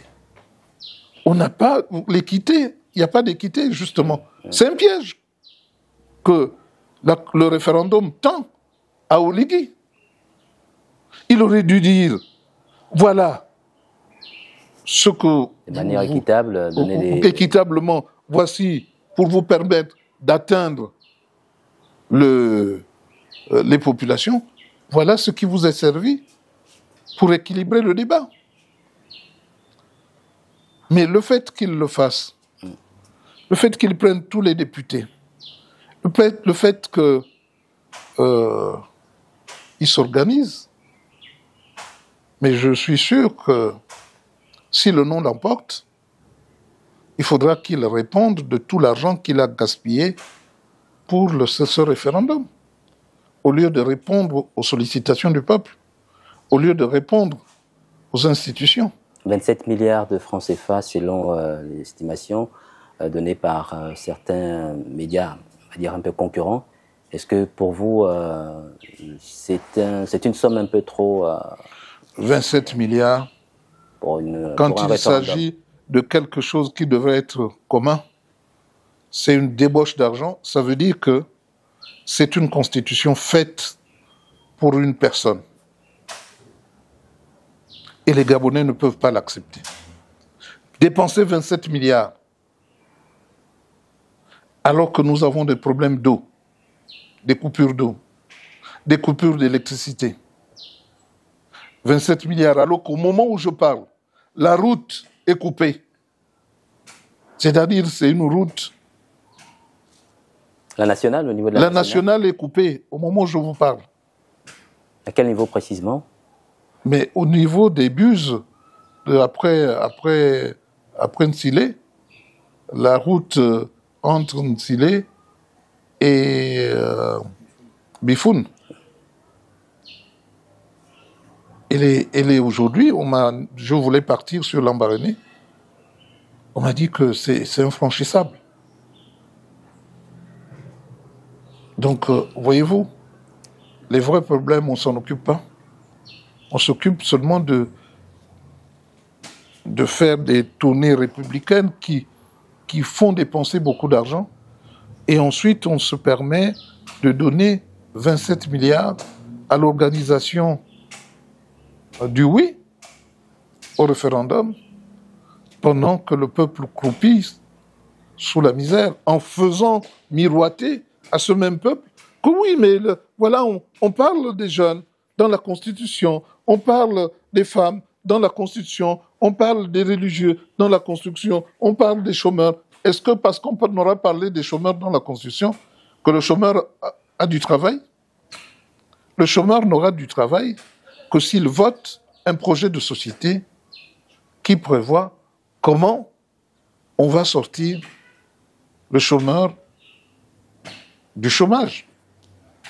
on n'a pas l'équité. Il n'y a pas d'équité, justement. C'est un piège que le référendum tend à Oligui. Il aurait dû dire, voilà ce que... De manière équitable, donner des... Équitablement, voici, pour vous permettre d'atteindre les populations, voilà ce qui vous est servi pour équilibrer le débat. Mais le fait qu'il le fasse, le fait qu'il prenne tous les députés, le fait qu'il s'organise, mais je suis sûr que si le non l'emporte, il faudra qu'il réponde de tout l'argent qu'il a gaspillé pour ce référendum, au lieu de répondre aux sollicitations du peuple, au lieu de répondre aux institutions. 27 milliards de francs CFA selon les estimations données par certains médias, on va dire un peu concurrents. Est-ce que pour vous, c'est une somme un peu trop... 27 milliards, quand il s'agit de quelque chose qui devrait être commun, c'est une débauche d'argent. Ça veut dire que c'est une constitution faite pour une personne. Et les Gabonais ne peuvent pas l'accepter. Dépenser 27 milliards, alors que nous avons des problèmes d'eau, des coupures d'eau, des coupures d'électricité. 27 milliards, alors qu'au moment où je parle, la route est coupée. C'est-à-dire, c'est une route... La nationale, au niveau de la nationale est coupée, au moment où je vous parle. À quel niveau précisément? Mais au niveau des buses, après Nsilé, la route entre Nsilé et Bifoun. Elle est aujourd'hui, je voulais partir sur l'Ambaréné. On m'a dit que c'est infranchissable. Donc, voyez-vous, les vrais problèmes, on ne s'en occupe pas. On s'occupe seulement de faire des tournées républicaines qui font dépenser beaucoup d'argent. Et ensuite, on se permet de donner 27 milliards à l'organisation du oui au référendum, pendant que le peuple croupit sous la misère, en faisant miroiter à ce même peuple que oui, mais voilà, on parle des jeunes dans la Constitution, on parle des femmes dans la Constitution, on parle des religieux dans la Constitution, on parle des chômeurs. Est-ce que parce qu'on aura parlé des chômeurs dans la Constitution, que le chômeur a du travail? Le chômeur n'aura du travail que s'il vote un projet de société qui prévoit comment on va sortir le chômeur du chômage.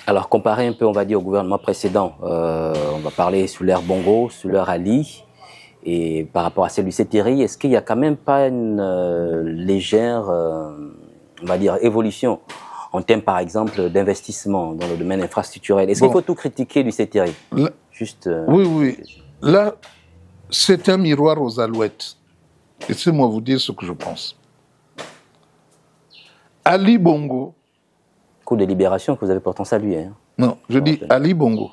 Alors, comparé un peu, on va dire, au gouvernement précédent, on va parler sous l'ère Bongo, sous l'ère Ali, et par rapport à celui-ci Thierry, est-ce qu'il n'y a quand même pas une légère, on va dire, évolution en termes, par exemple, d'investissement dans le domaine infrastructurel? Est-ce qu'il faut tout critiquer, Lucé Thierry? Juste, oui. Là, c'est un miroir aux alouettes. Laissez-moi vous dire ce que je pense. Ali Bongo... Coup de libération que vous avez pourtant salué. Hein. Non, je dis Ali Bongo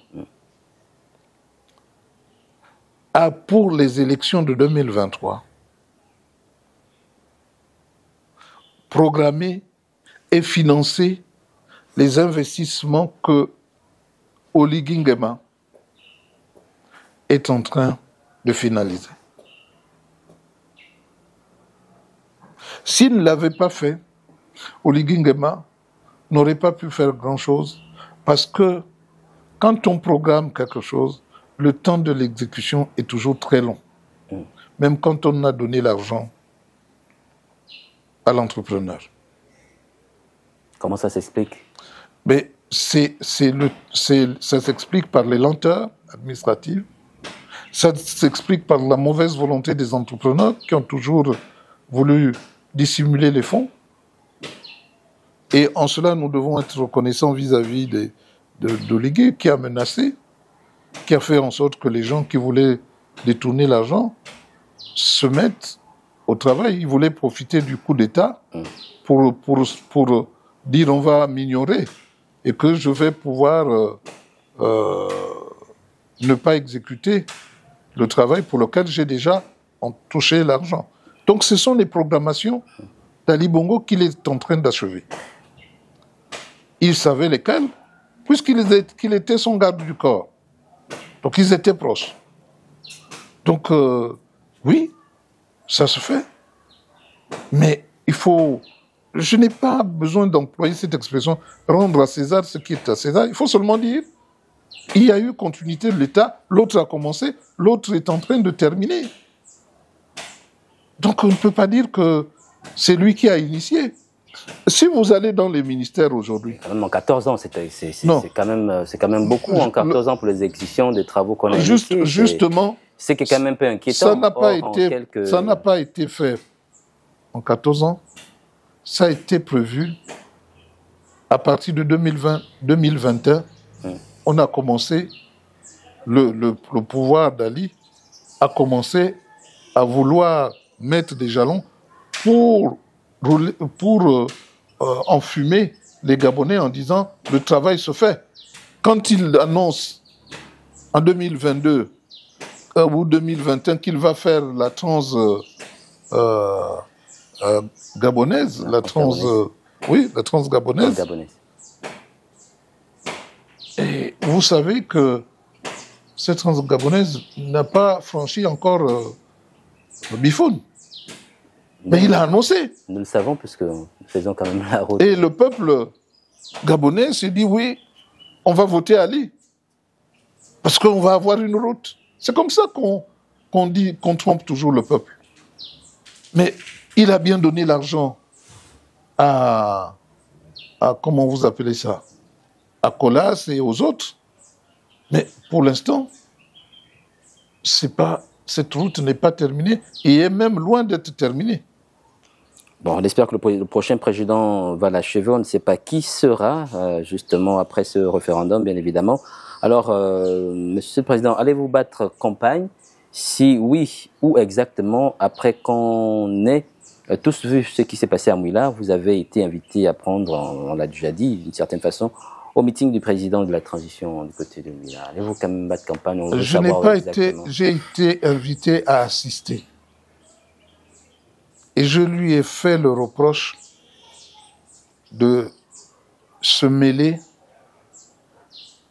a, pour les élections de 2023, programmé et financé les investissements que Oligui Nguema est en train de finaliser. S'il ne l'avait pas fait, Oligui Nguema n'aurait pas pu faire grand-chose, parce que quand on programme quelque chose, le temps de l'exécution est toujours très long, même quand on a donné l'argent à l'entrepreneur. Comment ça s'explique? Mais ça s'explique par les lenteurs administratives, ça s'explique par la mauvaise volonté des entrepreneurs qui ont toujours voulu dissimuler les fonds. Et en cela, nous devons être reconnaissants vis-à-vis d'Oligui, qui a menacé, qui a fait en sorte que les gens qui voulaient détourner l'argent se mettre au travail. Ils voulaient profiter du coup d'État pour dire on va m'ignorer et que je vais pouvoir ne pas exécuter le travail pour lequel j'ai déjà touché l'argent. Donc ce sont les programmations d'Ali Bongo qu'il est en train d'achever. Il savait lesquelles, puisqu'il était son garde du corps. Donc ils étaient proches. Donc oui, ça se fait. Mais il faut... Je n'ai pas besoin d'employer cette expression « rendre à César ce qui est à César ». Il faut seulement dire il y a eu continuité de l'État, l'autre a commencé, l'autre est en train de terminer. Donc on ne peut pas dire que c'est lui qui a initié. Si vous allez dans les ministères aujourd'hui... Quand même en 14 ans, c'est quand même beaucoup en 14 ans pour les exécutions des travaux qu'on a initiés. Justement... C'est quand même un peu inquiétant. Ça n'a pas été fait en 14 ans. Ça a été prévu à partir de 2020-2021. On a commencé, le pouvoir d'Ali a commencé à vouloir mettre des jalons pour enfumer les Gabonais en disant le travail se fait. Quand il annonce en 2022 ou 2021 qu'il va faire la gabonaise, la transgabonaise. Et vous savez que cette transgabonaise n'a pas franchi encore le Bifoun. Mais il a annoncé. Nous le savons puisque nous faisons quand même la route. Et le peuple gabonais s'est dit oui, on va voter Ali. Parce qu'on va avoir une route. C'est comme ça qu'on dit, qu'on trompe toujours le peuple. Mais il a bien donné l'argent à comment vous appelez ça, à Colas et aux autres. Mais pour l'instant, cette route n'est pas terminée et est même loin d'être terminée. Bon, on espère que le prochain président va l'achever. On ne sait pas qui sera, justement, après ce référendum, bien évidemment. Alors, Monsieur le Président, allez-vous battre campagne? Si oui, où exactement? Après qu'on ait tous vu ce qui s'est passé à Mouila, vous avez été invité à prendre, on l'a déjà dit, d'une certaine façon, au meeting du président de la transition du côté de Mouila. Allez-vous quand même battre campagne? Je n'ai pas été, j'ai été invité à assister. Et je lui ai fait le reproche de se mêler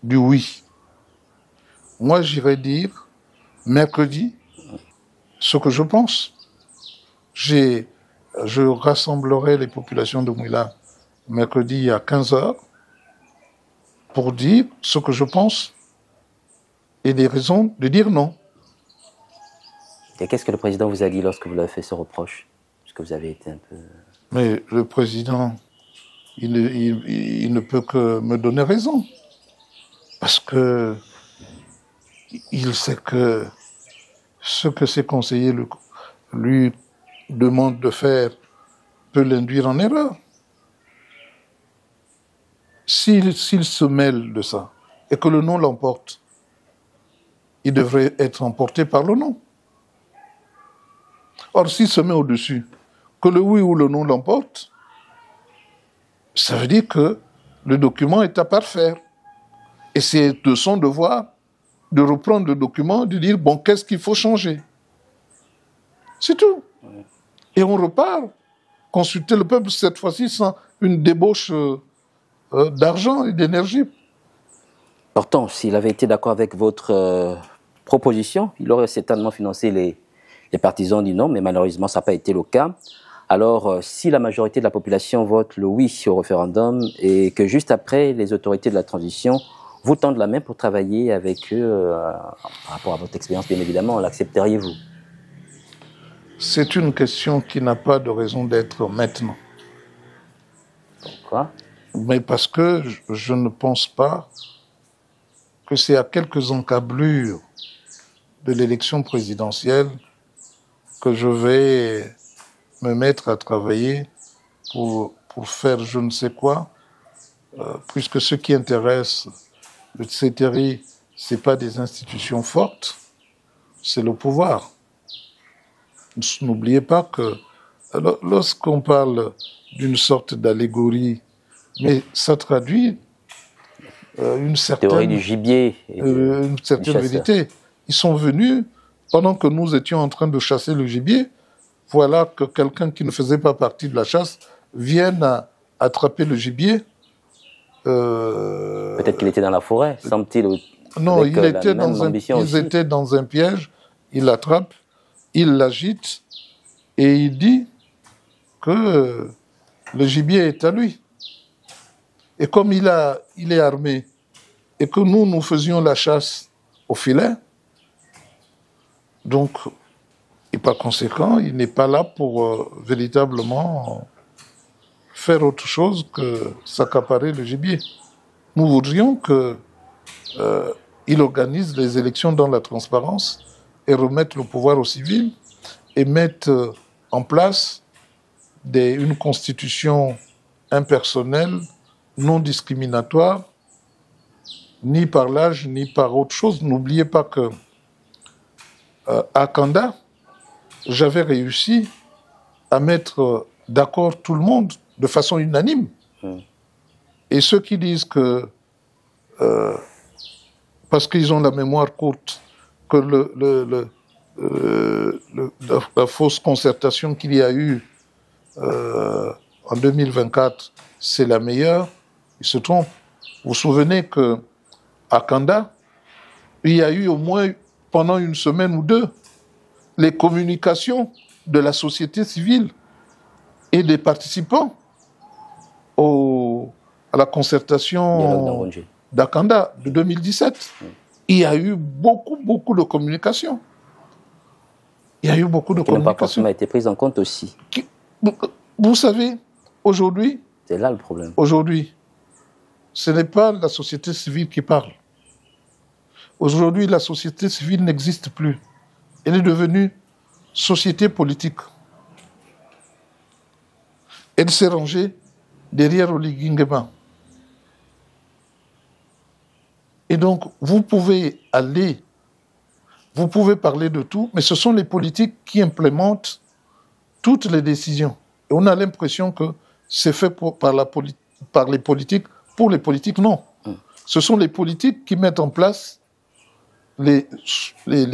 du oui. Moi, j'irai dire mercredi ce que je pense. Je rassemblerai les populations de Mouila mercredi à 15h pour dire ce que je pense et des raisons de dire non. Et qu'est-ce que le président vous a dit lorsque vous lui avez fait ce reproche? Parce que vous avez été un peu... Mais le président, il ne peut que me donner raison. Parce que il sait que ce que ses conseillers lui demandent de faire peut l'induire en erreur. S'il se mêle de ça et que le non l'emporte, il devrait être emporté par le non. Or, s'il se met au-dessus, que le oui ou le non l'emporte, ça veut dire que le document est à parfaire. Et c'est de son devoir de reprendre le document, de dire, bon, qu'est-ce qu'il faut changer? C'est tout. Et on repart, consulter le peuple, cette fois-ci, sans une débauche d'argent et d'énergie. Pourtant, s'il avait été d'accord avec votre proposition, il aurait certainement financé les partisans du non, mais malheureusement, ça n'a pas été le cas. Alors, si la majorité de la population vote le oui au référendum et que juste après, les autorités de la transition vous tendent la main pour travailler avec eux par rapport à votre expérience, bien évidemment, l'accepteriez-vous? C'est une question qui n'a pas de raison d'être maintenant. Pourquoi? Mais parce que je ne pense pas que c'est à quelques encablures de l'élection présidentielle que je vais me mettre à travailler pour faire je ne sais quoi, puisque ce qui intéresse le CETERI, ce n'est pas des institutions fortes, c'est le pouvoir. n'oubliez pas que lorsqu'on parle d'une sorte d'allégorie, mais ça traduit une certaine... Théorie du gibier. Une certaine vérité. Ils sont venus, pendant que nous étions en train de chasser le gibier, voilà que quelqu'un qui ne faisait pas partie de la chasse vienne attraper le gibier. Peut-être qu'il était dans la forêt, semble-t-il. Non, ils étaient dans un piège, il l'attrape, il l'agite, et il dit que le gibier est à lui. Et comme il est armé, et que nous faisions la chasse au filet, donc, et par conséquent, il n'est pas là pour véritablement faire autre chose que s'accaparer le gibier. Nous voudrions qu'il organise les élections dans la transparence et remette le pouvoir aux civils et mette en place une constitution impersonnelle, non discriminatoire, ni par l'âge, ni par autre chose. N'oubliez pas que à Kanda, j'avais réussi à mettre d'accord tout le monde de façon unanime. Et ceux qui disent que, parce qu'ils ont la mémoire courte, que la fausse concertation qu'il y a eu en 2024, c'est la meilleure, ils se trompent. Vous vous souvenez qu'à Kanda, il y a eu au moins pendant une semaine ou deux les communications de la société civile et des participants à la concertation d'Akanda de 2017. Il y a eu beaucoup de communications. Il y a eu beaucoup de communications. Qui n'ont pas forcément été prises en compte aussi. Vous savez, aujourd'hui... C'est là le problème. Aujourd'hui, ce n'est pas la société civile qui parle. Aujourd'hui, la société civile n'existe plus. Elle est devenue société politique. Elle s'est rangée derrière Oligui Nguema. Et donc, vous pouvez parler de tout, mais ce sont les politiques qui implémentent toutes les décisions. Et on a l'impression que c'est fait par les politiques. Pour les politiques, non. Ce sont les politiques qui mettent en place les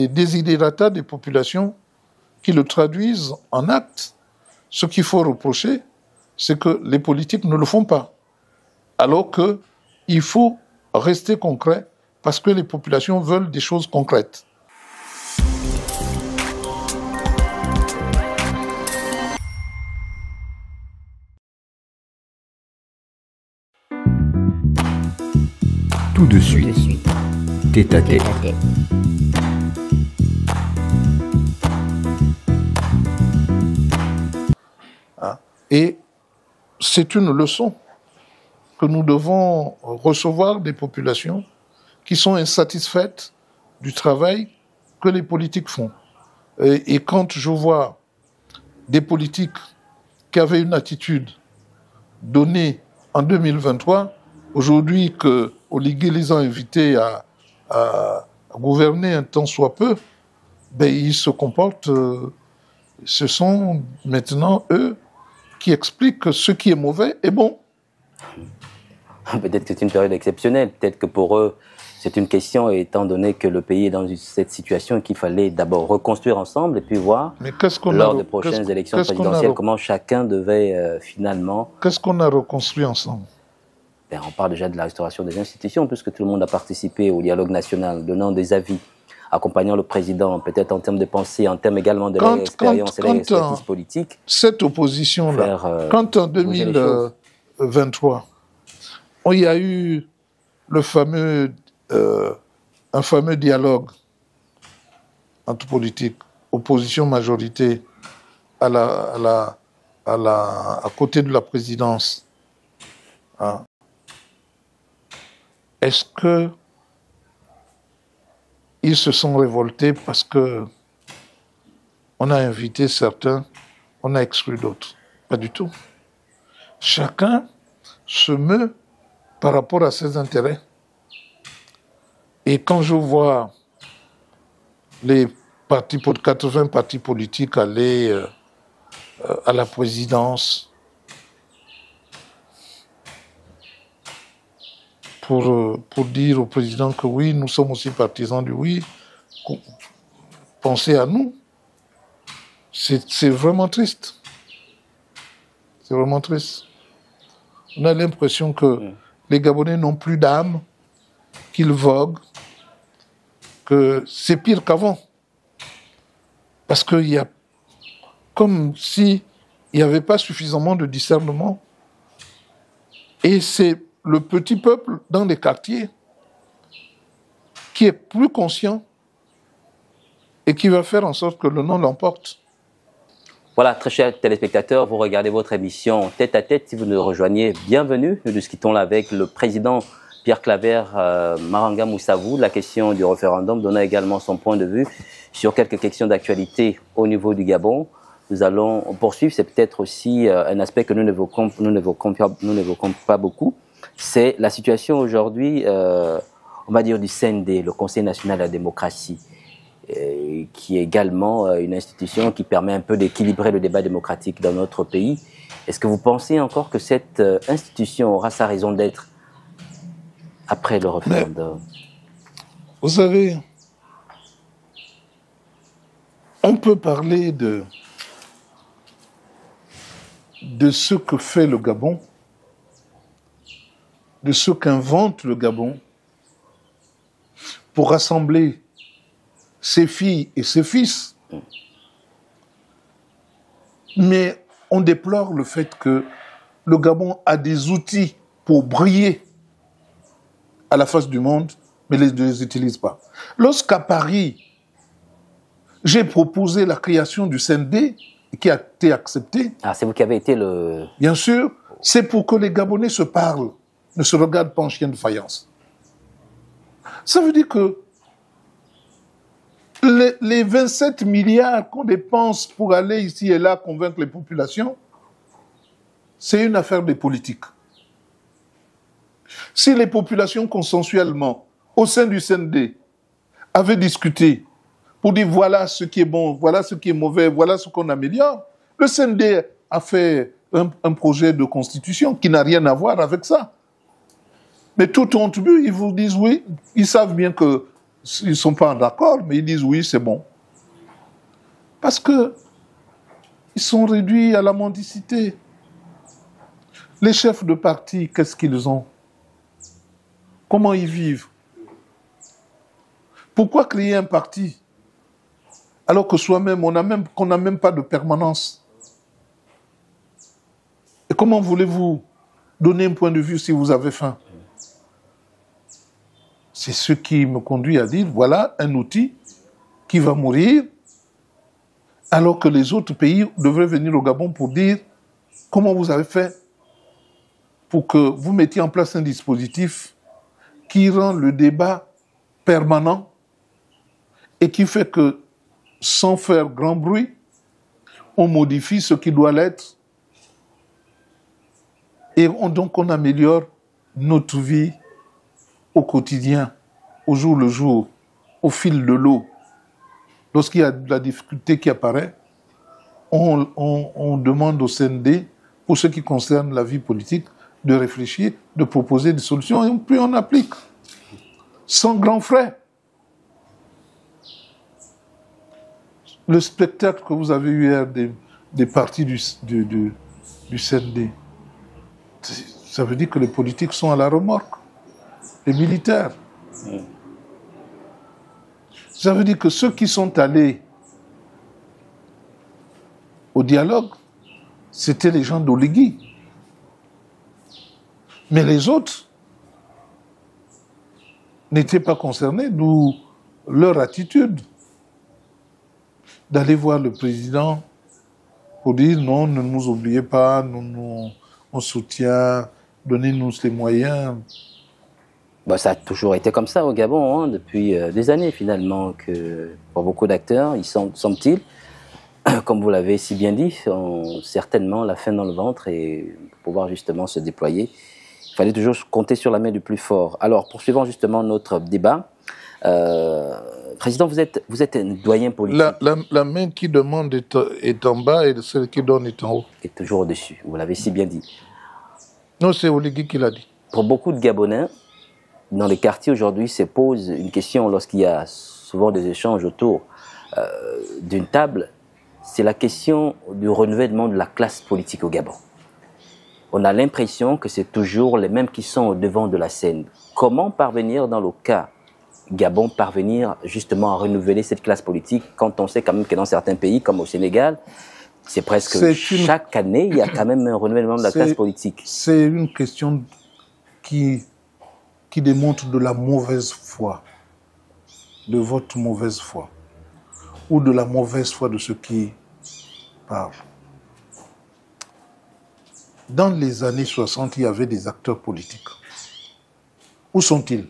desiderata des populations, qui le traduisent en actes. Ce qu'il faut reprocher, c'est que les politiques ne le font pas. Alors qu'il faut rester concret, parce que les populations veulent des choses concrètes. Tout de suite, tête à tête. Et c'est une leçon que nous devons recevoir des populations qui sont insatisfaites du travail que les politiques font. Et quand je vois des politiques qui avaient une attitude donnée en 2023, aujourd'hui que Oligui les a invités à gouverner un temps soit peu, ben ils se comportent, ce sont maintenant eux qui expliquent que ce qui est mauvais est bon. Peut-être que c'est une période exceptionnelle, peut-être que pour eux, c'est une question, étant donné que le pays est dans cette situation et qu'il fallait d'abord reconstruire ensemble et puis voir, lors des prochaines élections présidentielles, comment chacun devait finalement... Qu'est-ce qu'on a reconstruit ensemble? On parle déjà de la restauration des institutions, puisque tout le monde a participé au dialogue national, donnant des avis, accompagnant le président, peut-être en termes de pensée, en termes également de l'expérience et de l'expertise politique. Cette opposition-là, quand en 2023, il y a eu un fameux dialogue entre politiques, opposition-majorité, à côté de la présidence, hein. Est-ce qu'ils se sont révoltés parce que on a invité certains, on a exclu d'autres? Pas du tout. Chacun se meut par rapport à ses intérêts. Et quand je vois les 80 partis politiques allaient à la présidence pour dire au président que oui, nous sommes aussi partisans du oui, pensez à nous. C'est vraiment triste. C'est vraiment triste. On a l'impression que les Gabonais n'ont plus d'âme, qu'ils voguent, que c'est pire qu'avant. Parce qu'il y a comme s'il n'y avait pas suffisamment de discernement. Et c'est le petit peuple dans les quartiers qui est plus conscient et qui va faire en sorte que le nom l'emporte. Voilà, très chers téléspectateurs, vous regardez votre émission Tête à Tête. Si vous nous rejoignez, bienvenue. Nous discutons là avec le président Pierre Claver Maranga Moussavou. La question du référendum donna également son point de vue sur quelques questions d'actualité au niveau du Gabon. Nous allons poursuivre. C'est peut-être aussi un aspect que nous n'évoquons pas beaucoup. C'est la situation aujourd'hui, on va dire, du CND, le Conseil national de la démocratie, qui est également une institution qui permet un peu d'équilibrer le débat démocratique dans notre pays. Est-ce que vous pensez encore que cette institution aura sa raison d'être après le référendum? Vous savez, on peut parler de ce que fait le Gabon, de ce qu'invente le Gabon pour rassembler ses filles et ses fils. Mais on déplore le fait que le Gabon a des outils pour briller à la face du monde, mais ne les utilise pas. Lorsqu'à Paris, j'ai proposé la création du CND, qui a été acceptée. Ah, c'est vous qui avez été le... Bien sûr, c'est pour que les Gabonais se parlent, ne se regardent pas en chien de faïence. Ça veut dire que les 27 milliards qu'on dépense pour aller ici et là convaincre les populations, c'est une affaire des politiques. Si les populations consensuellement, au sein du CND, avaient discuté pour dire voilà ce qui est bon, voilà ce qui est mauvais, voilà ce qu'on améliore, le CND a fait un projet de constitution qui n'a rien à voir avec ça. Mais tout au début, ils vous disent oui, ils savent bien qu'ils ne sont pas d'accord, mais ils disent oui, c'est bon. Parce que ils sont réduits à la mendicité. Les chefs de parti, qu'est-ce qu'ils ont? Comment ils vivent? Pourquoi créer un parti alors que soi-même, qu'on n'a même pas de permanence? Et comment voulez-vous donner un point de vue si vous avez faim? C'est ce qui me conduit à dire, voilà un outil qui va mourir, alors que les autres pays devraient venir au Gabon pour dire comment vous avez fait pour que vous mettiez en place un dispositif qui rend le débat permanent et qui fait que, sans faire grand bruit, on modifie ce qui doit l'être et donc on améliore notre vie au quotidien, au jour le jour, au fil de l'eau. Lorsqu'il y a de la difficulté qui apparaît, on demande au CND, pour ce qui concerne la vie politique, de réfléchir, de proposer des solutions, et puis on applique, sans grands frais. Le spectacle que vous avez eu hier des partis du CND, ça veut dire que les politiques sont à la remorque, les militaires. Ça veut dire que ceux qui sont allés au dialogue, c'était les gens d'Oligui. Mais les autres n'étaient pas concernés, d'où leur attitude d'aller voir le président pour dire non, ne nous oubliez pas, on soutient, donnez-nous les moyens. Bah, ça a toujours été comme ça au Gabon, hein, depuis des années finalement, que pour beaucoup d'acteurs, ils semble-t-il, comme vous l'avez si bien dit, ont certainement la faim dans le ventre et pour pouvoir justement se déployer, il fallait toujours compter sur la main du plus fort. Alors, poursuivons justement notre débat. Président, vous êtes un doyen politique. La main qui demande est en bas et celle qui donne est en haut. Est toujours au-dessus, vous l'avez si bien dit. Non, c'est Oligui qui l'a dit. Pour beaucoup de Gabonais, dans les quartiers aujourd'hui, se pose une question lorsqu'il y a souvent des échanges autour d'une table, c'est la question du renouvellement de la classe politique au Gabon. On a l'impression que c'est toujours les mêmes qui sont au devant de la scène. Comment parvenir, dans le cas Gabon, parvenir justement à renouveler cette classe politique quand on sait quand même que dans certains pays, comme au Sénégal, c'est presque chaque année, il y a quand même un renouvellement de la classe politique. C'est une question qui démontre de la mauvaise foi, de votre mauvaise foi, ou de la mauvaise foi de ceux qui parlent. Dans les années 60, il y avait des acteurs politiques. Où sont-ils?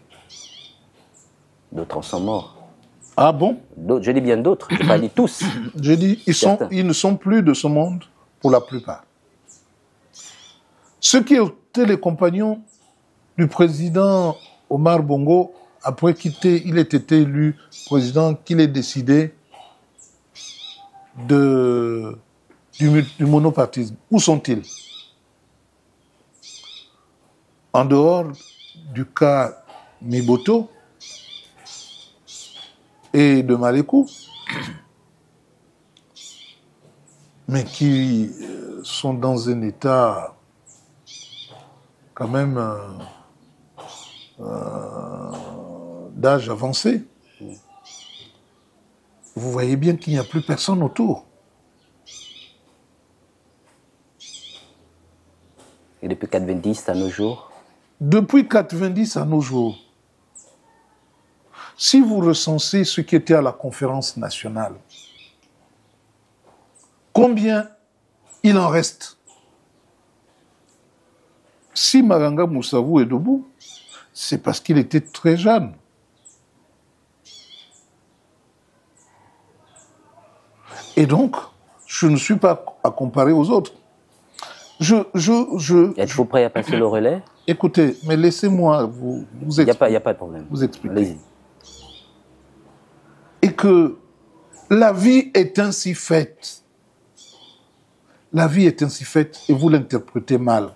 D'autres en sont morts. Ah bon? Je dis bien d'autres, je n'ai pas dit tous. Je dis, ils ne sont plus de ce monde pour la plupart. Ceux qui étaient les compagnons du président Omar Bongo, après qu'il ait été élu président, qu'il ait décidé du monopartisme. Où sont-ils? En dehors du cas Miboto et de Malékou, mais qui sont dans un état quand même d'âge avancé. Vous voyez bien qu'il n'y a plus personne autour. Et depuis 90 à nos jours? Depuis 90 à nos jours, si vous recensez ce qui était à la conférence nationale, combien il en reste? Si Maranga Moussavou est debout, c'est parce qu'il était très jeune. Et donc, je ne suis pas à comparer aux autres. Êtes-vous prêt à passer le relais? Écoutez, mais laissez-moi vous expliquer. Il n'y a pas de problème. Vous expliquer. Allez-y. Et que la vie est ainsi faite. La vie est ainsi faite et vous l'interprétez mal.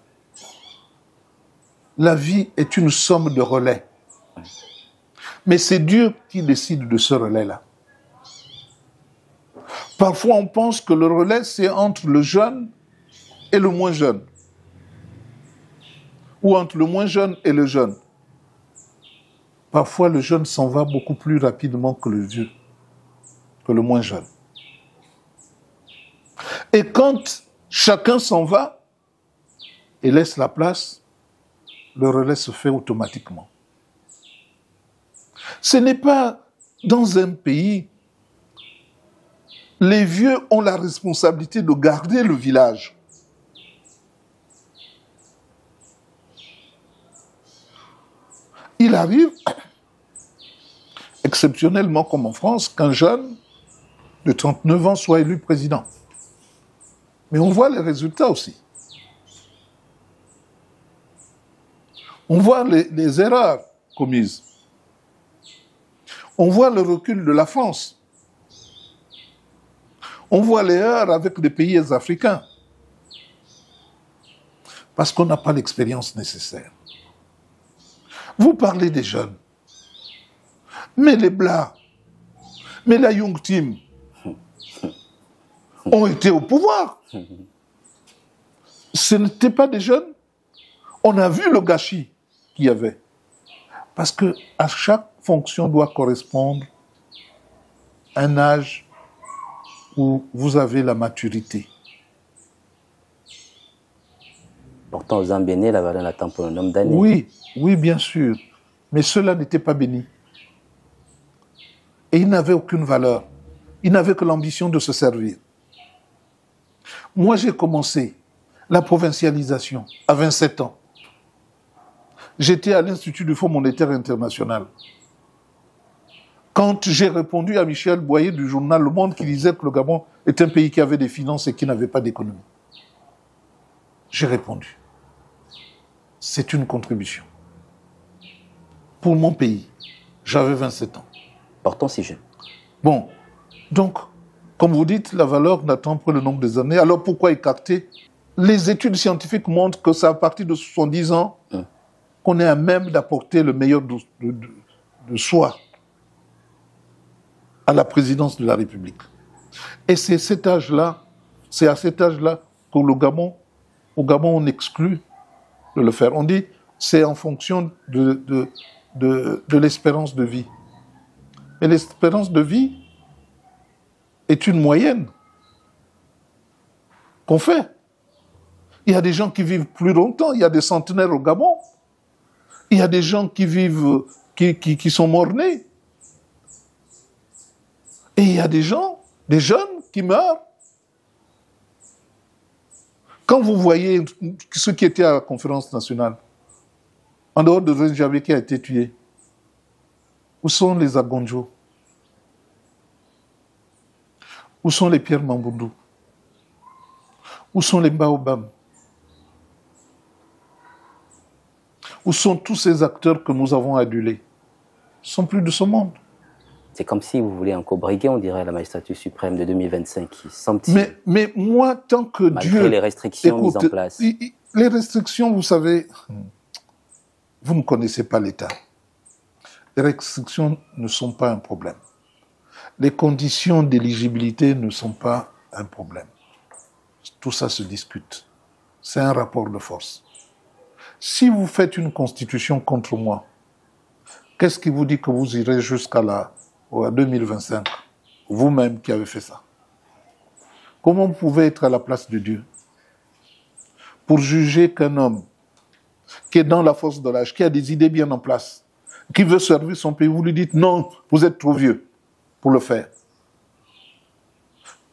La vie est une somme de relais. Mais c'est Dieu qui décide de ce relais-là. Parfois, on pense que le relais, c'est entre le jeune et le moins jeune. Ou entre le moins jeune et le jeune. Parfois, le jeune s'en va beaucoup plus rapidement que le vieux, que le moins jeune. Et quand chacun s'en va et laisse la place, le relais se fait automatiquement. Ce n'est pas dans un pays, les vieux ont la responsabilité de garder le village. Il arrive, exceptionnellement comme en France, qu'un jeune de 39 ans soit élu président. Mais on voit les résultats aussi. On voit les erreurs commises. On voit le recul de la France. On voit les erreurs avec les pays africains. Parce qu'on n'a pas l'expérience nécessaire. Vous parlez des jeunes. Mais les Blas, mais la Young Team ont été au pouvoir. Ce n'étaient pas des jeunes. On a vu le gâchis qu'il y avait. Parce que à chaque fonction doit correspondre un âge où vous avez la maturité. Pourtant, aux Zambénés, la valeur attend pour un nombre d'années. Oui, oui, bien sûr. Mais ceux-là n'étaient pas bénis. Et ils n'avaient aucune valeur. Ils n'avaient que l'ambition de se servir. Moi, j'ai commencé la provincialisation à 27 ans. J'étais à l'Institut du Fonds monétaire international. Quand j'ai répondu à Michel Boyer du journal Le Monde qui disait que le Gabon est un pays qui avait des finances et qui n'avait pas d'économie. J'ai répondu. C'est une contribution. Pour mon pays, j'avais 27 ans. Pourtant si jeune. Bon, donc, comme vous dites, la valeur n'attend pas le nombre des années. Alors pourquoi écarter? Les études scientifiques montrent que c'est à partir de 70 ans qu'on est à même d'apporter le meilleur de soi à la présidence de la République. Et c'est cet âge-là, c'est à cet âge-là qu'au Gabon, on exclut de le faire. On dit c'est en fonction de l'espérance de vie. Mais l'espérance de vie est une moyenne qu'on fait. Il y a des gens qui vivent plus longtemps, il y a des centenaires au Gabon. Il y a des gens qui vivent, qui sont morts-nés. Et il y a des gens, des jeunes qui meurent. Quand vous voyez ceux qui étaient à la conférence nationale, en dehors de Renjabé qui a été tué, où sont les Agonjo? Où sont les Pierre Mamboundou? Où sont les Baobab? Où sont tous ces acteurs que nous avons adulés? Ils ne sont plus de ce monde. C'est comme si vous voulez encore briguer, on dirait, la magistrature suprême de 2025. Mais moi, tant que malgré Dieu... les restrictions mises en place. Les restrictions, vous savez, vous ne connaissez pas l'État. Les restrictions ne sont pas un problème. Les conditions d'éligibilité ne sont pas un problème. Tout ça se discute. C'est un rapport de force. Si vous faites une constitution contre moi, qu'est-ce qui vous dit que vous irez jusqu'à 2025? Vous-même qui avez fait ça. Comment vous pouvez être à la place de Dieu pour juger qu'un homme qui est dans la force de l'âge, qui a des idées bien en place, qui veut servir son pays, vous lui dites non, vous êtes trop vieux pour le faire.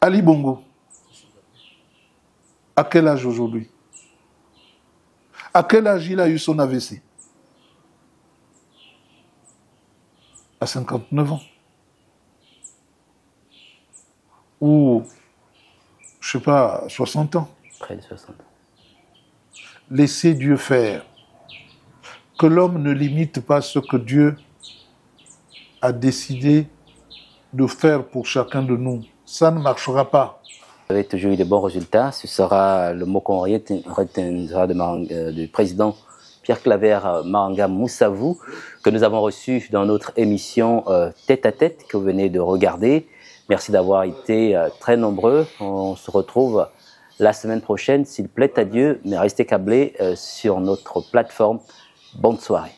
Ali Bongo, à quel âge aujourd'hui? À quel âge il a eu son AVC? À 59 ans. Ou, je ne sais pas, 60 ans. Près de 60 ans. Laissez Dieu faire. Que l'homme ne limite pas ce que Dieu a décidé de faire pour chacun de nous. Ça ne marchera pas. Vous avez toujours eu de bons résultats. Ce sera le mot qu'on retiendra du président Pierre Claver Mahanga Moussavou, que nous avons reçu dans notre émission Tête à Tête, que vous venez de regarder. Merci d'avoir été très nombreux. On se retrouve la semaine prochaine, s'il plaît à Dieu, mais restez câblés sur notre plateforme. Bonne soirée.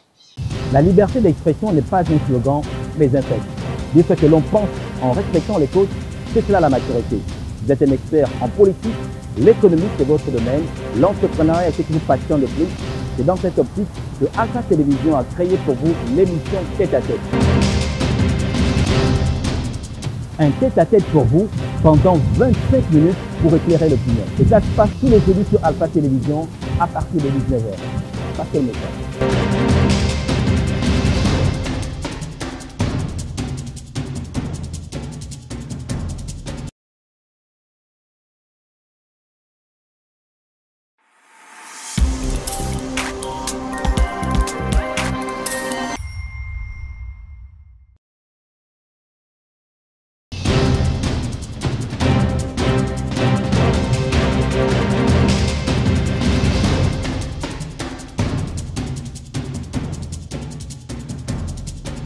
La liberté d'expression n'est pas un slogan, mais un fait. Dire ce que l'on pense en respectant les causes, c'est cela la maturité. Vous êtes un expert en politique, l'économie c'est votre domaine, l'entrepreneuriat est ce qui vous passionne le plus. C'est dans cette optique que Alpha Télévision a créé pour vous l'émission Tête à Tête. Un tête-à-tête pour vous pendant 25 minutes pour éclairer l'opinion. Et ça se passe tous les jeudis sur Alpha Télévision à partir de 19h. Passez le message.